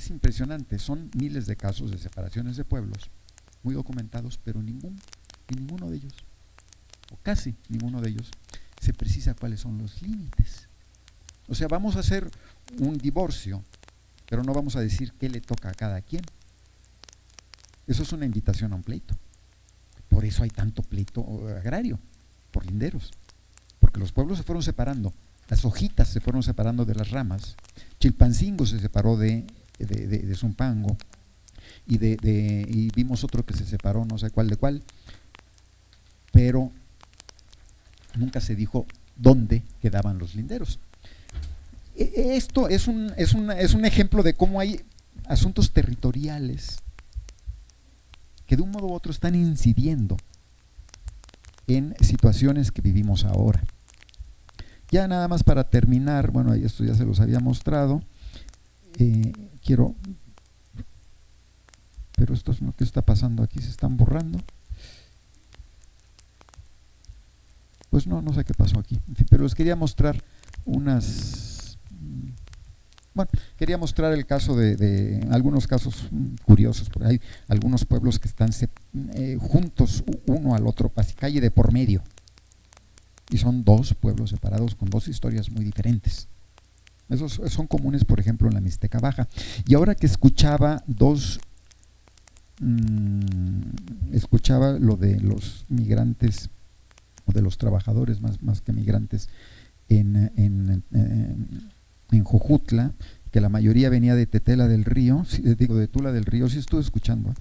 es impresionante, son miles de casos de separaciones de pueblos, muy documentados, pero en ninguno de ellos, o casi ninguno de ellos, se precisa cuáles son los límites. O sea, vamos a hacer un divorcio, pero no vamos a decir qué le toca a cada quien. Eso es una invitación a un pleito. Por eso hay tanto pleito agrario, por linderos, porque los pueblos se fueron separando, las hojitas se fueron separando de las ramas. Chilpancingo se separó de Zumpango, y vimos otro que se separó, no sé cuál de cuál, pero nunca se dijo dónde quedaban los linderos. Esto es un ejemplo de cómo hay asuntos territoriales que de un modo u otro están incidiendo en situaciones que vivimos ahora. Ya nada más para terminar, bueno, esto ya se los había mostrado, pero esto es lo que está pasando aquí, se están borrando. Pues no sé qué pasó aquí, en fin, pero les quería mostrar quería mostrar el caso de algunos casos curiosos, porque hay algunos pueblos que están juntos uno al otro, casi calle de por medio, y son dos pueblos separados con dos historias muy diferentes. Esos son comunes, por ejemplo, en la Mixteca Baja. Y ahora que escuchaba lo de los migrantes, o de los trabajadores más que migrantes en Jojutla, que la mayoría venía de Tetela del Río, de Tula del Río, sí estuve escuchando,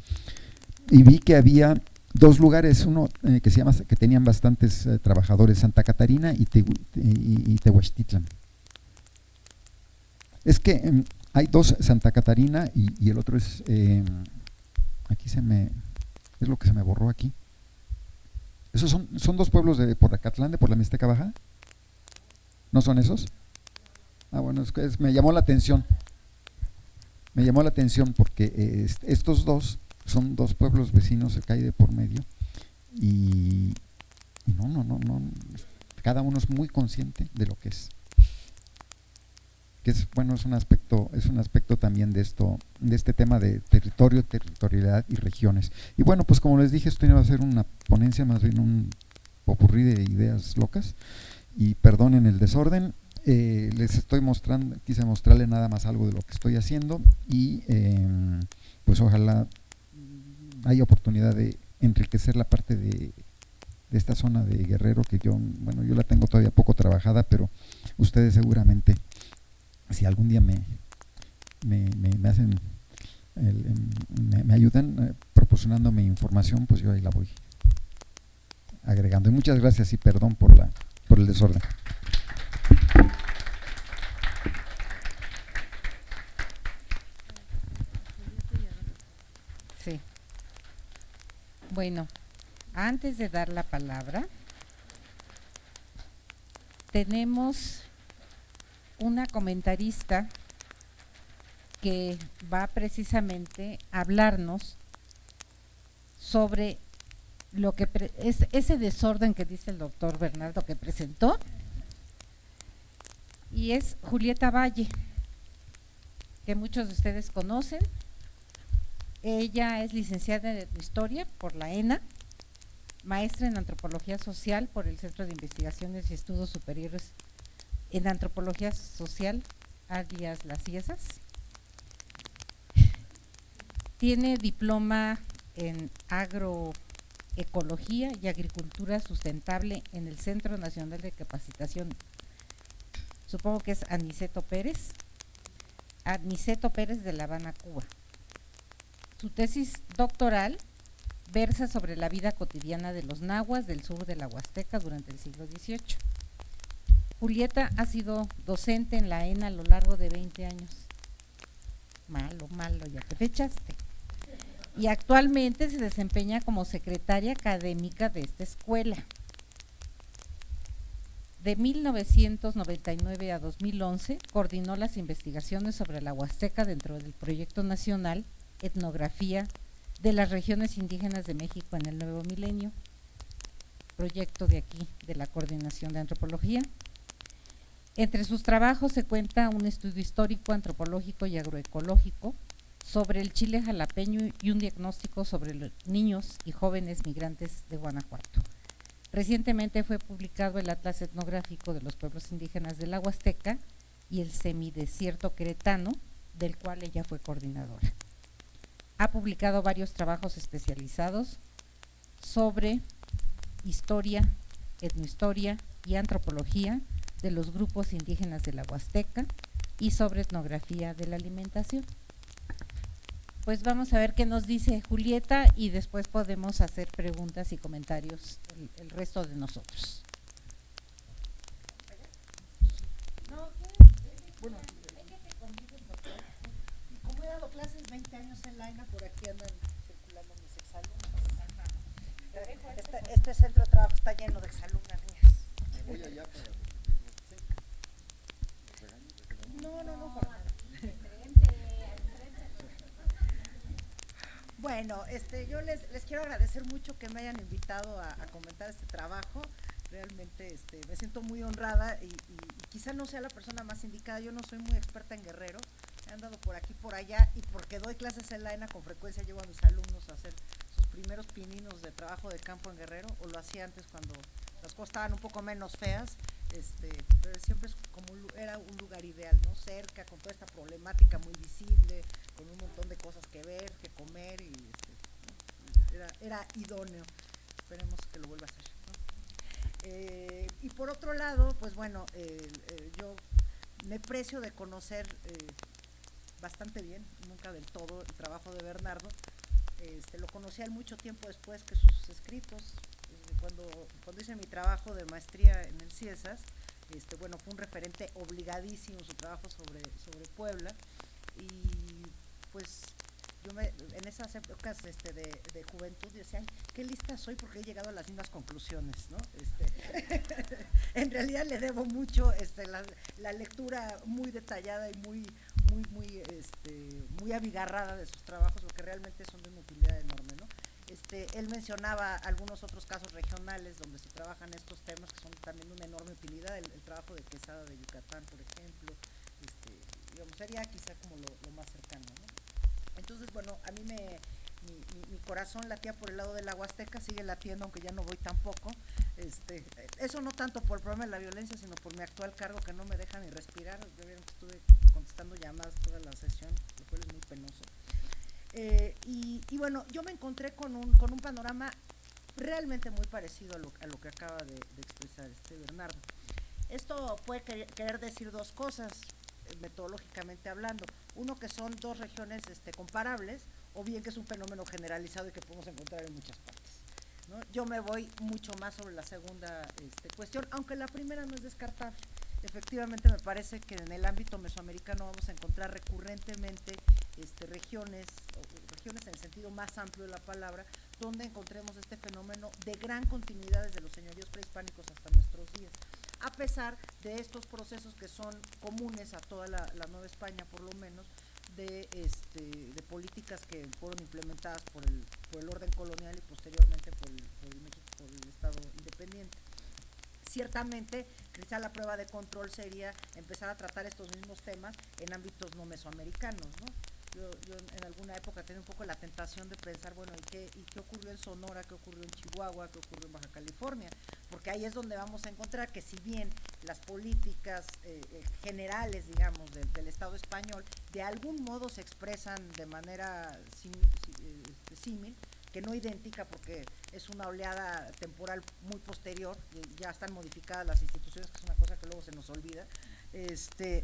y vi que había dos lugares, uno que tenían bastantes trabajadores, Santa Catarina y Tehuachtitlan. Es que hay dos, Santa Catarina y el otro es, aquí es lo que se me borró aquí. ¿Esos son dos pueblos de Porracatlán, por la Mixteca Baja? ¿No son esos? Ah, bueno, me llamó la atención. Me llamó la atención porque estos dos son dos pueblos vecinos, se cae de por medio, y no, cada uno es muy consciente de lo que es. Que es, bueno, es un aspecto también de este tema de territorio, territorialidad y regiones. Y bueno, pues como les dije, esto iba a ser una ponencia, más bien un popurrí de ideas locas, y perdonen el desorden. Les estoy mostrando, quise mostrarle nada más algo de lo que estoy haciendo, y pues ojalá haya oportunidad de enriquecer la parte de esta zona de Guerrero, que yo la tengo todavía poco trabajada, pero ustedes seguramente, si algún día me hacen me ayudan proporcionándome información, pues yo ahí la voy agregando. Y muchas gracias y perdón por el desorden. Sí. Bueno, antes de dar la palabra, tenemos una comentarista que va precisamente a hablarnos sobre lo que es ese desorden que dice el doctor Bernardo que presentó, y es Julieta Valle, que muchos de ustedes conocen. Ella es licenciada en Historia por la ENA, maestra en Antropología Social por el Centro de Investigaciones y Estudios Superiores en Antropología Social, alias Las Ciesas. Tiene diploma en Agroecología y Agricultura Sustentable en el Centro Nacional de Capacitación, supongo que es Aniceto Pérez de La Habana, Cuba. Su tesis doctoral versa sobre la vida cotidiana de los nahuas del sur de la Huasteca durante el siglo XVIII. Julieta ha sido docente en la ENA a lo largo de 20 años. Malo, ya te fechaste. Y actualmente se desempeña como secretaria académica de esta escuela. De 1999 a 2011 coordinó las investigaciones sobre la Huasteca dentro del proyecto nacional Etnografía de las regiones indígenas de México en el Nuevo Milenio, proyecto de aquí, de la Coordinación de Antropología. Entre sus trabajos se cuenta un estudio histórico, antropológico y agroecológico sobre el chile jalapeño y un diagnóstico sobre los niños y jóvenes migrantes de Guanajuato. Recientemente fue publicado el Atlas Etnográfico de los Pueblos Indígenas de la Huasteca y el Semidesierto Queretano, del cual ella fue coordinadora. Ha publicado varios trabajos especializados sobre historia, etnohistoria y antropología de los grupos indígenas de la Huasteca y sobre etnografía de la alimentación. Pues vamos a ver qué nos dice Julieta y después podemos hacer preguntas y comentarios el resto de nosotros. Bueno, como he dado clases 20 años en la ENA, por aquí andan circulando mis exalumnos. Este centro de trabajo está lleno de exalumnas mías. Voy allá para No, para nada. Bueno, yo les quiero agradecer mucho que me hayan invitado a comentar este trabajo. Realmente me siento muy honrada y quizá no sea la persona más indicada. Yo no soy muy experta en Guerrero, he andado por aquí por allá y porque doy clases en la ENA con frecuencia llevo a mis alumnos a hacer sus primeros pininos de trabajo de campo en Guerrero, o lo hacía antes cuando las cosas estaban un poco menos feas, pero siempre es como era un lugar ideal, ¿no? Cerca, con toda esta problemática muy visible, con un montón de cosas que ver, que comer y era idóneo. Esperemos que lo vuelva a hacer, ¿no? Y por otro lado, pues bueno, yo me precio de conocer bastante bien, nunca del todo, el trabajo de Bernardo. Lo conocí al mucho tiempo después que sus escritos, cuando hice mi trabajo de maestría en el CIESAS, bueno, fue un referente obligadísimo su trabajo sobre Puebla, y pues yo en esas épocas de juventud decía, ay, qué lista soy porque he llegado a las mismas conclusiones, ¿no? En realidad le debo mucho la lectura muy detallada y muy abigarrada de sus trabajos, porque realmente son de una utilidad enorme, ¿no? Él mencionaba algunos otros casos regionales donde se trabajan estos temas que son también de una enorme utilidad, el trabajo de Quesada de Yucatán, por ejemplo, digamos, sería quizá como lo más cercano, ¿no? Entonces, bueno, a mí mi corazón latía por el lado de la Huasteca, sigue latiendo, aunque ya no voy tampoco. Eso no tanto por el problema de la violencia, sino por mi actual cargo, que no me deja ni respirar. Ya vieron que estuve contestando llamadas toda la sesión, lo cual es muy penoso. Y bueno, yo me encontré con un panorama realmente muy parecido a lo que acaba de expresar Bernardo. Esto puede querer decir dos cosas, metodológicamente hablando. Uno, que son dos regiones comparables, o bien que es un fenómeno generalizado y que podemos encontrar en muchas partes, ¿no? Yo me voy mucho más sobre la segunda cuestión, aunque la primera no es descartable. Efectivamente, me parece que en el ámbito mesoamericano vamos a encontrar recurrentemente regiones en el sentido más amplio de la palabra, donde encontremos este fenómeno de gran continuidad desde los señoríos prehispánicos hasta nuestros días, a pesar de estos procesos que son comunes a toda la Nueva España, por lo menos, de políticas que fueron implementadas por el orden colonial y posteriormente por el Estado independiente. Ciertamente, quizá la prueba de control sería empezar a tratar estos mismos temas en ámbitos no mesoamericanos, ¿no? Yo en alguna época tenía un poco la tentación de pensar, bueno, ¿y qué ocurrió en Sonora? ¿Qué ocurrió en Chihuahua? ¿Qué ocurrió en Baja California? Porque ahí es donde vamos a encontrar que, si bien las políticas generales, digamos, del Estado español, de algún modo se expresan de manera símil, que no idéntica, porque es una oleada temporal muy posterior, y ya están modificadas las instituciones, que es una cosa que luego se nos olvida.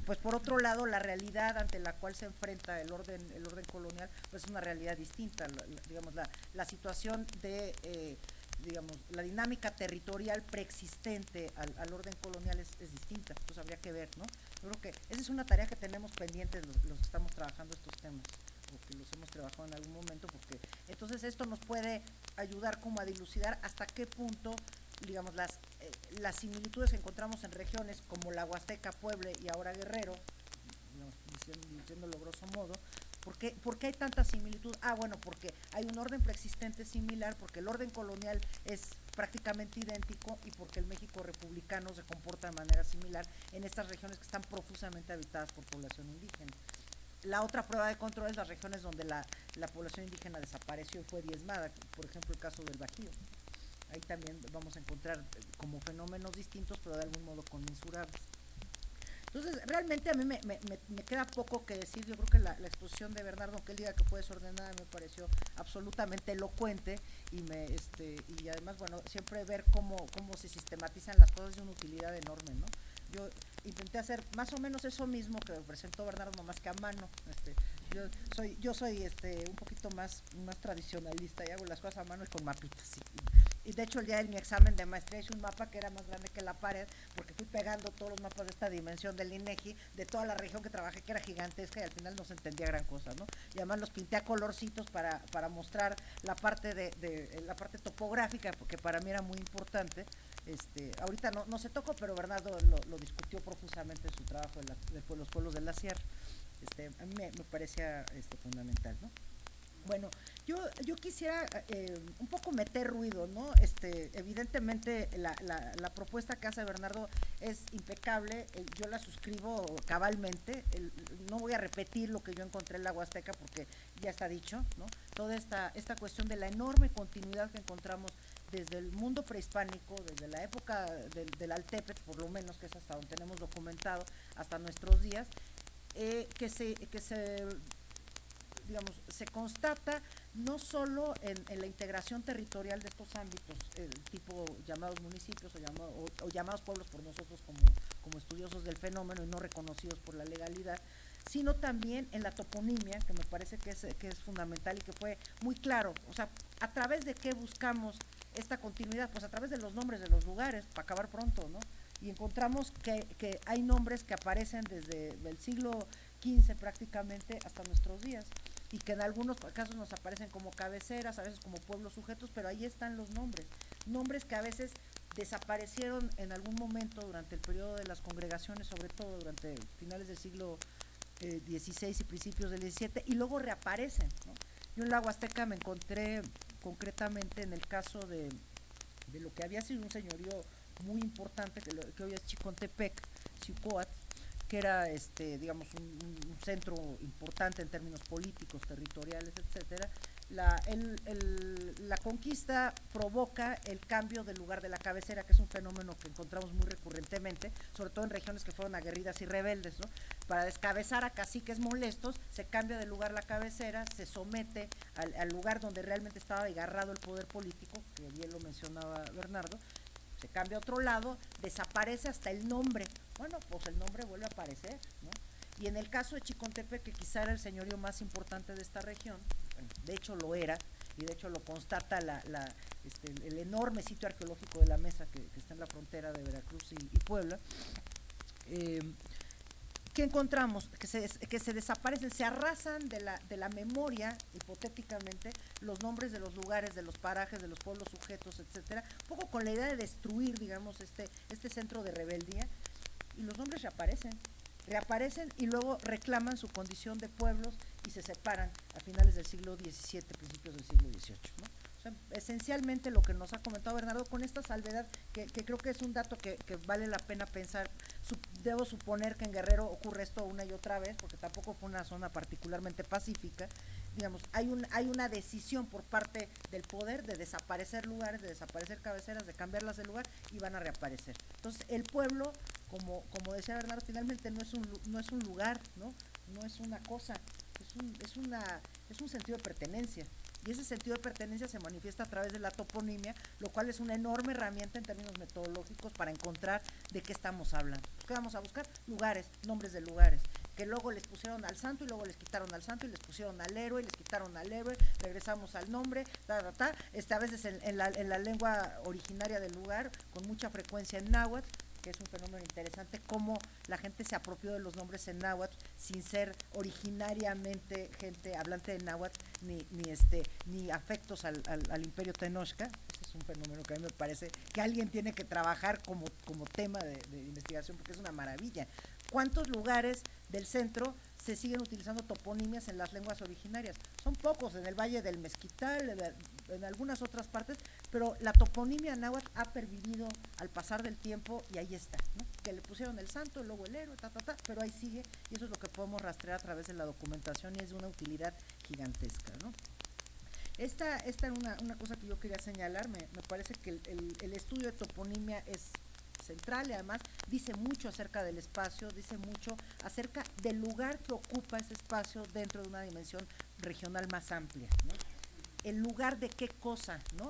Pues por otro lado, la realidad ante la cual se enfrenta el orden colonial, pues es una realidad distinta. Digamos, la situación de digamos, la dinámica territorial preexistente al orden colonial es distinta. Entonces habría que ver, ¿no? Yo creo que esa es una tarea que tenemos pendiente los que estamos trabajando estos temas, o que los hemos trabajado en algún momento, porque entonces esto nos puede ayudar como a dilucidar hasta qué punto, digamos, las similitudes que encontramos en regiones como la Huasteca, Puebla y ahora Guerrero, digamos, diciéndolo grosso modo. ¿Por qué hay tanta similitud? Bueno, porque hay un orden preexistente similar, porque el orden colonial es prácticamente idéntico, y porque el México republicano se comporta de manera similar en estas regiones que están profusamente habitadas por población indígena. La otra prueba de control es las regiones donde la población indígena desapareció y fue diezmada, por ejemplo el caso del Bajío. Ahí también vamos a encontrar como fenómenos distintos, pero de algún modo conmensurables. Entonces, realmente a mí me queda poco que decir. Yo creo que la exposición de Bernardo, aunque él diga que fue desordenada, me pareció absolutamente elocuente y además, bueno, siempre ver cómo se sistematizan las cosas de una utilidad enorme, ¿no? Yo intenté hacer más o menos eso mismo que presentó Bernardo, nomás que a mano. Yo soy un poquito más tradicionalista y hago las cosas a mano y con mapitas. Y de hecho el día de mi examen de maestría hice un mapa que era más grande que la pared, porque fui pegando todos los mapas de esta dimensión del INEGI, de toda la región que trabajé, que era gigantesca, y al final no se entendía gran cosa, ¿no? Y además los pinté a colorcitos para mostrar la parte la parte topográfica, porque para mí era muy importante. Ahorita no se tocó, pero Bernardo lo discutió profusamente en su trabajo de los pueblos de la sierra. A mí me parecía fundamental, ¿no? Bueno, yo quisiera un poco meter ruido, ¿no? Evidentemente la propuesta que hace Bernardo es impecable, yo la suscribo cabalmente, no voy a repetir lo que yo encontré en la Huasteca porque ya está dicho, ¿no? Toda esta cuestión de la enorme continuidad que encontramos desde el mundo prehispánico, desde la época del Altépec, por lo menos, que es hasta donde tenemos documentado, hasta nuestros días, que se constata no solo en la integración territorial de estos ámbitos, tipo llamados municipios o llamados pueblos por nosotros como estudiosos del fenómeno y no reconocidos por la legalidad, sino también en la toponimia, que me parece que es fundamental y que fue muy claro. O sea, ¿a través de qué buscamos esta continuidad? Pues a través de los nombres de los lugares, para acabar pronto, ¿no? Y encontramos que hay nombres que aparecen desde el siglo XV prácticamente hasta nuestros días, y que en algunos casos nos aparecen como cabeceras, a veces como pueblos sujetos, pero ahí están los nombres que a veces desaparecieron en algún momento durante el periodo de las congregaciones, sobre todo durante finales del siglo XVI y principios del XVII, y luego reaparecen, ¿no? Yo en la Huasteca me encontré concretamente en el caso de lo que había sido un señorío muy importante, que hoy es Chicontepec, Chicoat, que era un centro importante en términos políticos, territoriales, etcétera. La conquista provoca el cambio del lugar de la cabecera, que es un fenómeno que encontramos muy recurrentemente, sobre todo en regiones que fueron aguerridas y rebeldes, ¿no? Para descabezar a caciques molestos, se cambia de lugar la cabecera, se somete al lugar donde realmente estaba agarrado el poder político, que bien lo mencionaba Bernardo, se cambia a otro lado, desaparece hasta el nombre. Bueno, pues el nombre vuelve a aparecer, ¿no? Y en el caso de Chicontepec, que quizá era el señorío más importante de esta región, bueno, de hecho lo era, y de hecho lo constata el enorme sitio arqueológico de la Mesa que está en la frontera de Veracruz y Puebla. ¿Qué encontramos? Que se desaparecen, se arrasan de la memoria, hipotéticamente, los nombres de los lugares, de los parajes, de los pueblos sujetos, etcétera, un poco con la idea de destruir, digamos, este centro de rebeldía, y los nombres reaparecen y luego reclaman su condición de pueblos y se separan a finales del siglo XVII, principios del siglo XVIII, ¿no? O sea, esencialmente lo que nos ha comentado Bernardo, con esta salvedad, que creo que es un dato que vale la pena pensar. Debo suponer que en Guerrero ocurre esto una y otra vez, porque tampoco fue una zona particularmente pacífica. Digamos, hay una decisión por parte del poder de desaparecer lugares, de desaparecer cabeceras, de cambiarlas de lugar, y van a reaparecer. Entonces, el pueblo, como decía Bernardo, finalmente no es un lugar, ¿no? No es una cosa, es un sentido de pertenencia. Y ese sentido de pertenencia se manifiesta a través de la toponimia, lo cual es una enorme herramienta en términos metodológicos para encontrar de qué estamos hablando. ¿Qué vamos a buscar? Lugares, nombres de lugares, que luego les pusieron al santo y luego les quitaron al santo y les pusieron al héroe y les quitaron al héroe, regresamos al nombre, a veces en la lengua originaria del lugar, con mucha frecuencia en náhuatl, que es un fenómeno interesante, cómo la gente se apropió de los nombres en náhuatl sin ser originariamente gente hablante de náhuatl ni afectos al imperio Tenochca. Ese es un fenómeno que a mí me parece que alguien tiene que trabajar como tema de investigación, porque es una maravilla. ¿Cuántos lugares del centro se siguen utilizando toponimias en las lenguas originarias? Son pocos, en el Valle del Mezquital, en algunas otras partes, pero la toponimia náhuatl ha pervivido al pasar del tiempo y ahí está, ¿no? Que le pusieron el santo, luego el héroe, pero ahí sigue y eso es lo que podemos rastrear a través de la documentación y es de una utilidad gigantesca, ¿no? Esta era una cosa que yo quería señalar, me parece que el estudio de toponimia es central y además dice mucho acerca del espacio, dice mucho acerca del lugar que ocupa ese espacio dentro de una dimensión regional más amplia, ¿no? El lugar de qué cosa, ¿no?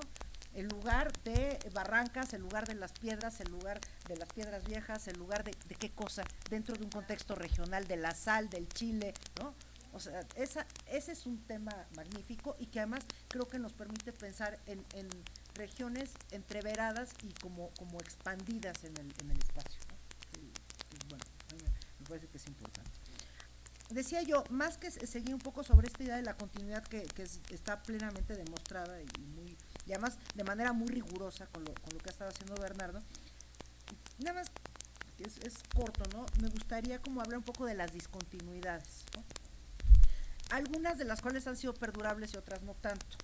El lugar de Barrancas, el lugar de las piedras, el lugar de las piedras viejas, el lugar de qué cosa dentro de un contexto regional, de la sal, del chile, ¿no? O sea, ese es un tema magnífico y que además creo que nos permite pensar en regiones entreveradas y como expandidas en el espacio, ¿no? Bueno, me parece que es importante. Decía yo, más que seguir un poco sobre esta idea de la continuidad que está plenamente demostrada y además de manera muy rigurosa con lo que ha estado haciendo Bernardo, nada más es corto, ¿no? Me gustaría como hablar un poco de las discontinuidades, ¿no? Algunas de las cuales han sido perdurables y otras no tanto.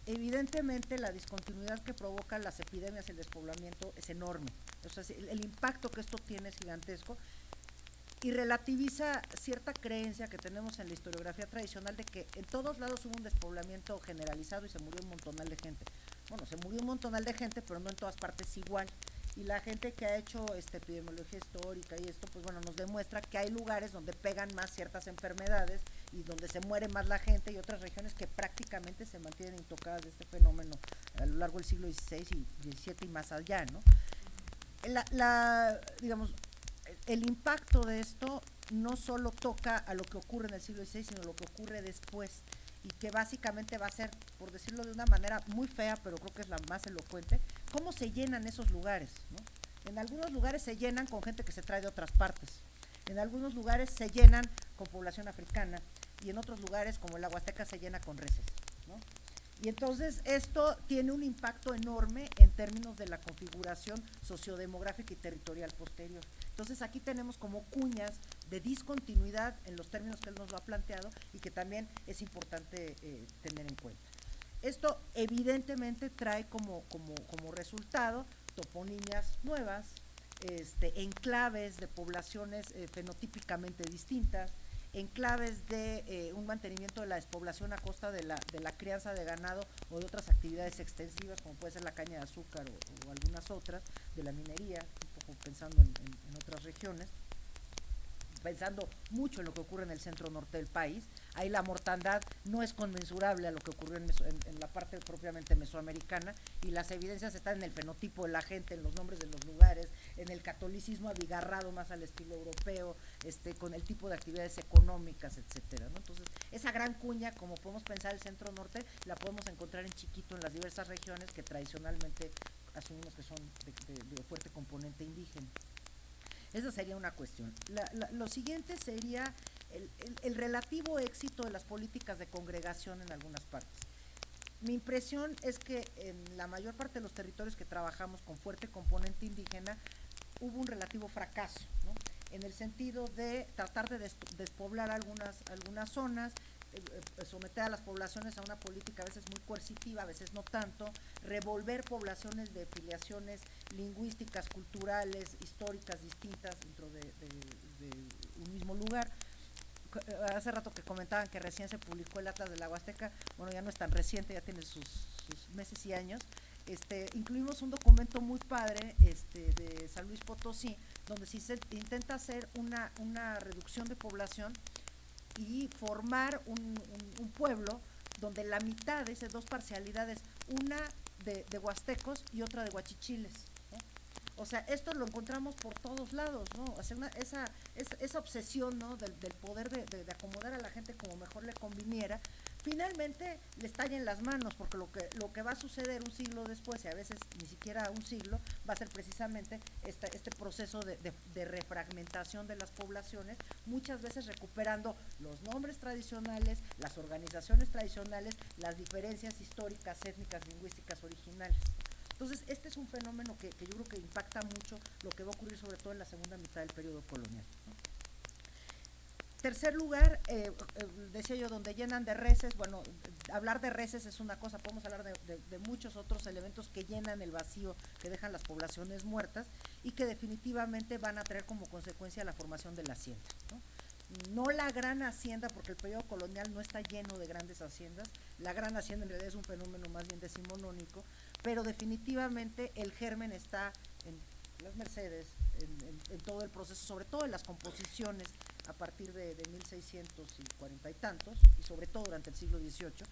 Evidentemente la discontinuidad que provocan las epidemias y el despoblamiento es enorme, o sea, el impacto que esto tiene es gigantesco y relativiza cierta creencia que tenemos en la historiografía tradicional de que en todos lados hubo un despoblamiento generalizado y se murió un montonal de gente. Bueno, se murió un montonal de gente, pero no en todas partes igual. Y la gente que ha hecho epidemiología histórica y esto, pues bueno, nos demuestra que hay lugares donde pegan más ciertas enfermedades y donde se muere más la gente y otras regiones que prácticamente se mantienen intocadas de este fenómeno a lo largo del siglo XVI y XVII y más allá, ¿no? Digamos, el impacto de esto no solo toca a lo que ocurre en el siglo XVI, sino lo que ocurre después y que básicamente va a ser, por decirlo de una manera muy fea, pero creo que es la más elocuente, cómo se llenan esos lugares, ¿no? En algunos lugares se llenan con gente que se trae de otras partes, en algunos lugares se llenan con población africana y en otros lugares, como la Huasteca, se llena con reses, ¿no? Y entonces esto tiene un impacto enorme en términos de la configuración sociodemográfica y territorial posterior. Entonces aquí tenemos como cuñas de discontinuidad en los términos que él nos lo ha planteado y que también es importante tener en cuenta. Esto evidentemente trae como resultado toponimias nuevas, enclaves de poblaciones fenotípicamente distintas, enclaves de un mantenimiento de la despoblación a costa de la crianza de ganado o de otras actividades extensivas como puede ser la caña de azúcar o algunas otras, de la minería, un poco pensando en otras regiones, pensando mucho en lo que ocurre en el centro norte del país. Ahí la mortandad no es conmensurable a lo que ocurrió en la parte propiamente mesoamericana y las evidencias están en el fenotipo de la gente, en los nombres de los lugares, en el catolicismo abigarrado más al estilo europeo, con el tipo de actividades económicas, etcétera, ¿no? Entonces, esa gran cuña, como podemos pensar el centro norte, la podemos encontrar en chiquito en las diversas regiones que tradicionalmente asumimos que son de fuerte componente indígena. Esa sería una cuestión. Lo siguiente sería el relativo éxito de las políticas de congregación en algunas partes. Mi impresión es que en la mayor parte de los territorios que trabajamos con fuerte componente indígena hubo un relativo fracaso, ¿no? En el sentido de tratar de despoblar algunas zonas, someter a las poblaciones a una política a veces muy coercitiva, a veces no tanto, revolver poblaciones de filiaciones lingüísticas, culturales, históricas distintas dentro de un mismo lugar. Hace rato que comentaban que recién se publicó el Atlas de la Huasteca, bueno, ya no es tan reciente, ya tiene sus meses y años. Incluimos un documento muy padre de San Luis Potosí, donde sí se intenta hacer una reducción de población y formar un pueblo donde la mitad de esas dos parcialidades, una de huastecos y otra de huachichiles, ¿no? O sea, esto lo encontramos por todos lados, ¿no? O sea, esa obsesión, ¿no? del poder de acomodar a la gente como mejor le conviniera, finalmente le estalla en las manos, porque lo que va a suceder un siglo después, y a veces ni siquiera un siglo, va a ser precisamente este proceso de refragmentación de las poblaciones, muchas veces recuperando los nombres tradicionales, las organizaciones tradicionales, las diferencias históricas, étnicas, lingüísticas originales. Entonces, este es un fenómeno que yo creo que impacta mucho lo que va a ocurrir sobre todo en la segunda mitad del periodo colonial, ¿no? tercer lugar, decía yo, donde llenan de reses. Bueno, hablar de reses es una cosa, podemos hablar de muchos otros elementos que llenan el vacío que dejan las poblaciones muertas y que definitivamente van a traer como consecuencia la formación de la hacienda, ¿no? No la gran hacienda, porque el periodo colonial no está lleno de grandes haciendas. La gran hacienda en realidad es un fenómeno más bien decimonónico, pero definitivamente el germen está en las Mercedes, en todo el proceso, sobre todo en las composiciones a partir de 1640 y tantos, y sobre todo durante el siglo XVIII,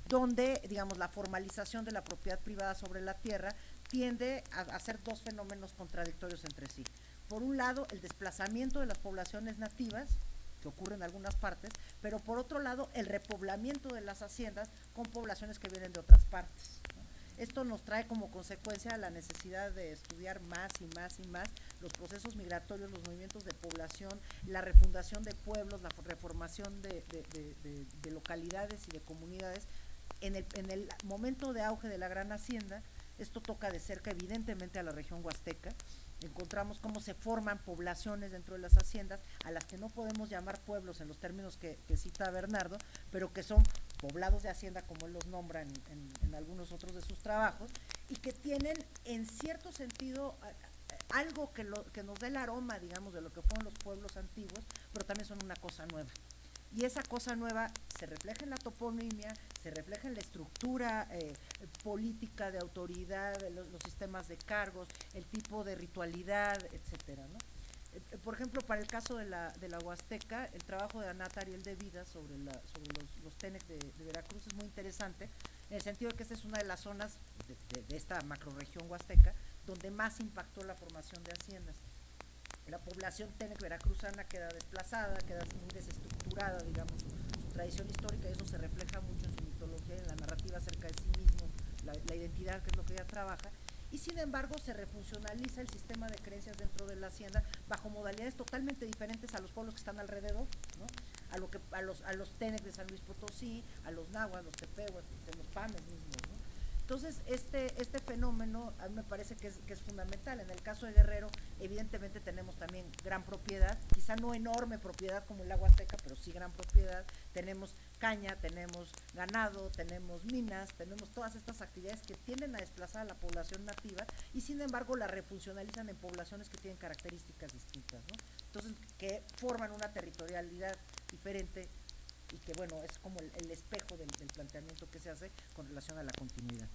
donde, digamos, la formalización de la propiedad privada sobre la tierra tiende a hacer dos fenómenos contradictorios entre sí. Por un lado, el desplazamiento de las poblaciones nativas, que ocurre en algunas partes, pero por otro lado, el repoblamiento de las haciendas con poblaciones que vienen de otras partes, ¿no? Esto nos trae como consecuencia la necesidad de estudiar más y más y más los procesos migratorios, los movimientos de población, la refundación de pueblos, la reformación de localidades y de comunidades. En el momento de auge de la gran hacienda, esto toca de cerca evidentemente a la región huasteca. Encontramos cómo se forman poblaciones dentro de las haciendas, a las que no podemos llamar pueblos en los términos que cita Bernardo, pero que son poblados de hacienda, como él los nombra en algunos otros de sus trabajos, y que tienen en cierto sentido algo que nos dé el aroma, digamos, de lo que fueron los pueblos antiguos, pero también son una cosa nueva. Y esa cosa nueva se refleja en la toponimia, se refleja en la estructura política de autoridad, los sistemas de cargos, el tipo de ritualidad, etcétera, ¿no? Por ejemplo, para el caso de la Huasteca, el trabajo de Anata Ariel de Vida sobre los Tenec de Veracruz es muy interesante, en el sentido de que esta es una de las zonas de esta macrorregión huasteca donde más impactó la formación de haciendas. La población Tenec veracruzana queda desplazada, queda muy desestructurada, digamos, su tradición histórica, y eso se refleja mucho en su mitología, en la narrativa acerca de sí mismo, la identidad, que es lo que ella trabaja, y sin embargo se refuncionaliza el sistema de creencias dentro de la hacienda bajo modalidades totalmente diferentes a los pueblos que están alrededor, ¿no? A los Tenec de San Luis Potosí, a los nahuas, los tepehuas, los pames mismos, ¿no? Entonces, este fenómeno a mí me parece que es fundamental. En el caso de Guerrero, evidentemente tenemos también gran propiedad, quizá no enorme propiedad como el Agua Azteca, pero sí gran propiedad. Tenemos caña, tenemos ganado, tenemos minas, tenemos todas estas actividades que tienden a desplazar a la población nativa y sin embargo la refuncionalizan en poblaciones que tienen características distintas, ¿no? Entonces, que forman una territorialidad diferente y que, bueno, es como el espejo del planteamiento que se hace con relación a la continuidad.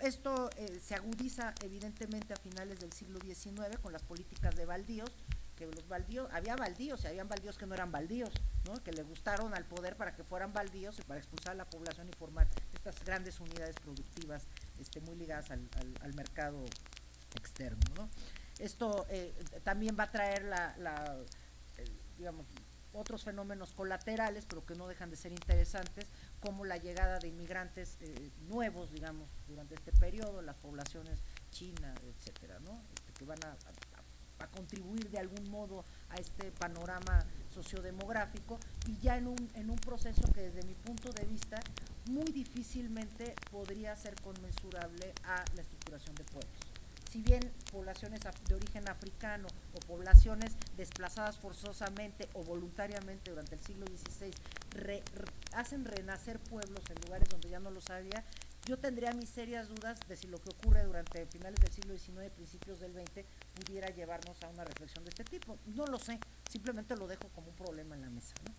Esto se agudiza evidentemente a finales del siglo XIX con las políticas de baldíos, que los baldíos, habían baldíos que no eran baldíos, ¿no? Que le gustaron al poder para que fueran baldíos y para expulsar a la población y formar estas grandes unidades productivas muy ligadas al mercado externo, ¿no? Esto también va a traer digamos, otros fenómenos colaterales, pero que no dejan de ser interesantes, como la llegada de inmigrantes nuevos, digamos, durante este periodo, las poblaciones chinas, etcétera, ¿no? Que van a contribuir de algún modo a este panorama sociodemográfico, y ya en un proceso que desde mi punto de vista muy difícilmente podría ser conmensurable a la estructuración de pueblos. Si bien poblaciones de origen africano o poblaciones desplazadas forzosamente o voluntariamente durante el siglo XVI hacen renacer pueblos en lugares donde ya no los había, yo tendría mis serias dudas de si lo que ocurre durante finales del siglo XIX y principios del XX pudiera llevarnos a una reflexión de este tipo. No lo sé, simplemente lo dejo como un problema en la mesa, ¿no?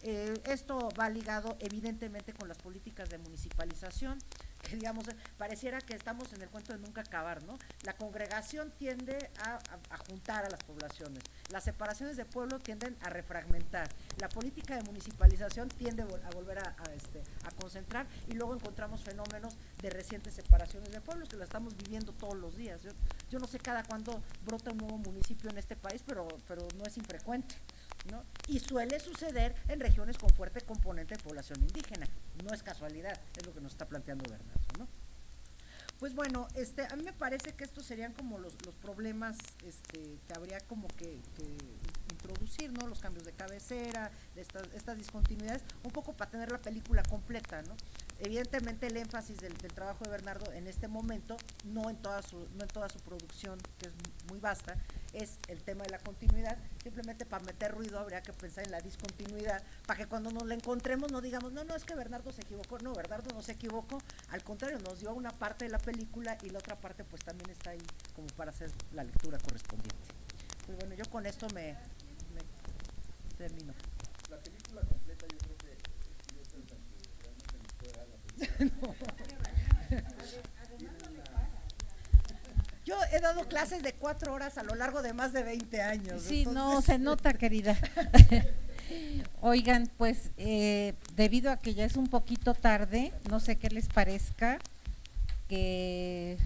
Esto va ligado evidentemente con las políticas de municipalización, que digamos, pareciera que estamos en el cuento de nunca acabar, ¿no? La congregación tiende a juntar a las poblaciones, las separaciones de pueblo tienden a refragmentar, la política de municipalización tiende a volver a concentrar, y luego encontramos fenómenos de recientes separaciones de pueblos que lo estamos viviendo todos los días. Yo no sé cada cuándo brota un nuevo municipio en este país, pero no es infrecuente, ¿no? Y suele suceder en regiones con fuerte componente de población indígena, no es casualidad, es lo que nos está planteando Bernardo, ¿no? Pues bueno, a mí me parece que estos serían como los problemas que habría como que introducir, ¿no? Los cambios de cabecera, estas discontinuidades, un poco para tener la película completa, ¿no? Evidentemente el énfasis del trabajo de Bernardo en este momento, no en toda su producción, que es muy vasta, es el tema de la continuidad. Simplemente para meter ruido habría que pensar en la discontinuidad, para que cuando nos la encontremos no digamos, no, es que Bernardo se equivocó. No, Bernardo no se equivocó, al contrario, nos dio una parte de la película y la otra parte pues también está ahí como para hacer la lectura correspondiente. Pues bueno, yo con esto me termino. La película completa yo creo que Yo he dado clases de 4 horas a lo largo de más de 20 años. Sí, entonces... no, se nota, querida. Oigan, pues debido a que ya es un poquito tarde, no sé qué les parezca que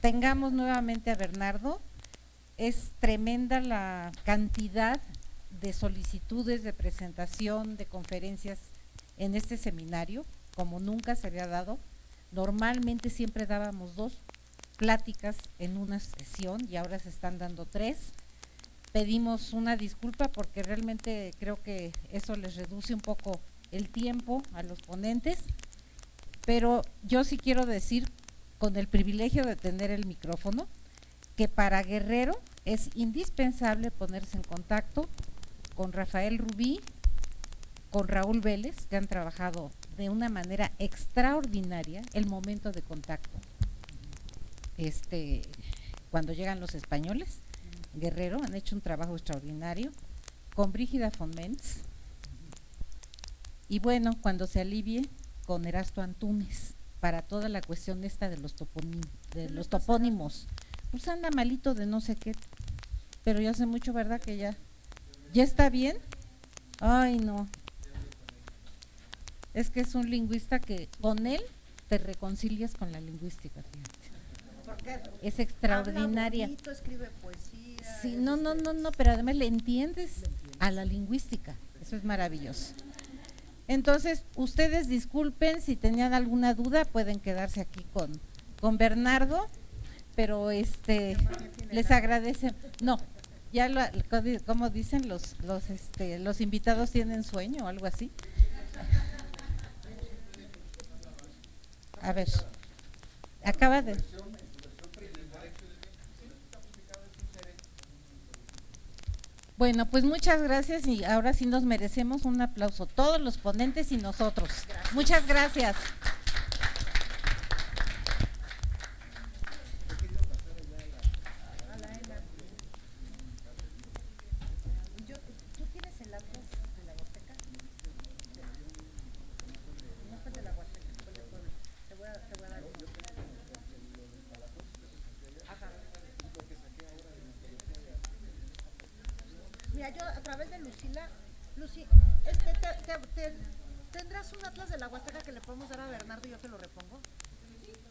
tengamos nuevamente a Bernardo. Es tremenda la cantidad de solicitudes de presentación, de conferencias en este seminario, como nunca se había dado. Normalmente siempre dábamos 2 pláticas en una sesión y ahora se están dando 3. Pedimos una disculpa porque realmente creo que eso les reduce un poco el tiempo a los ponentes, pero yo sí quiero decir, con el privilegio de tener el micrófono, que para Guerrero es indispensable ponerse en contacto con Rafael Rubí, con Raúl Vélez, que han trabajado de una manera extraordinaria el momento de contacto. Cuando llegan los españoles, Guerrero, han hecho un trabajo extraordinario, con Brígida Fonmens, y bueno, cuando se alivie, con Erasto Antúnez, para toda la cuestión esta de los topónimos. Pues anda malito de no sé qué, pero ya hace mucho, ¿verdad? Que ya está bien. Ay, no. Es que es un lingüista que con él te reconcilias con la lingüística, fíjate. Porque es extraordinaria. Habla bonito, escribe poesía. Sí, no, pero además le entiendes a la lingüística. Eso es maravilloso. Entonces, ustedes disculpen si tenían alguna duda, pueden quedarse aquí con Bernardo, pero les agradecen. No, ya como dicen los invitados tienen sueño o algo así. A ver, acaba de... Bueno, pues muchas gracias y ahora sí nos merecemos un aplauso, todos los ponentes y nosotros. Gracias. Muchas gracias. ¿Tú tienes el atlas de la Huasteca? No fue de la Huasteca, fue de Puebla. Te voy a dar uno. Ajá. Mira, yo a través de Lucila, Lucy, ¿tendrás un atlas de la Huasteca que le podemos dar a Bernardo y yo te lo repongo?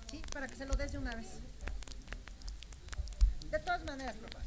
Sí, para que se lo des de una vez. De todas maneras, papá.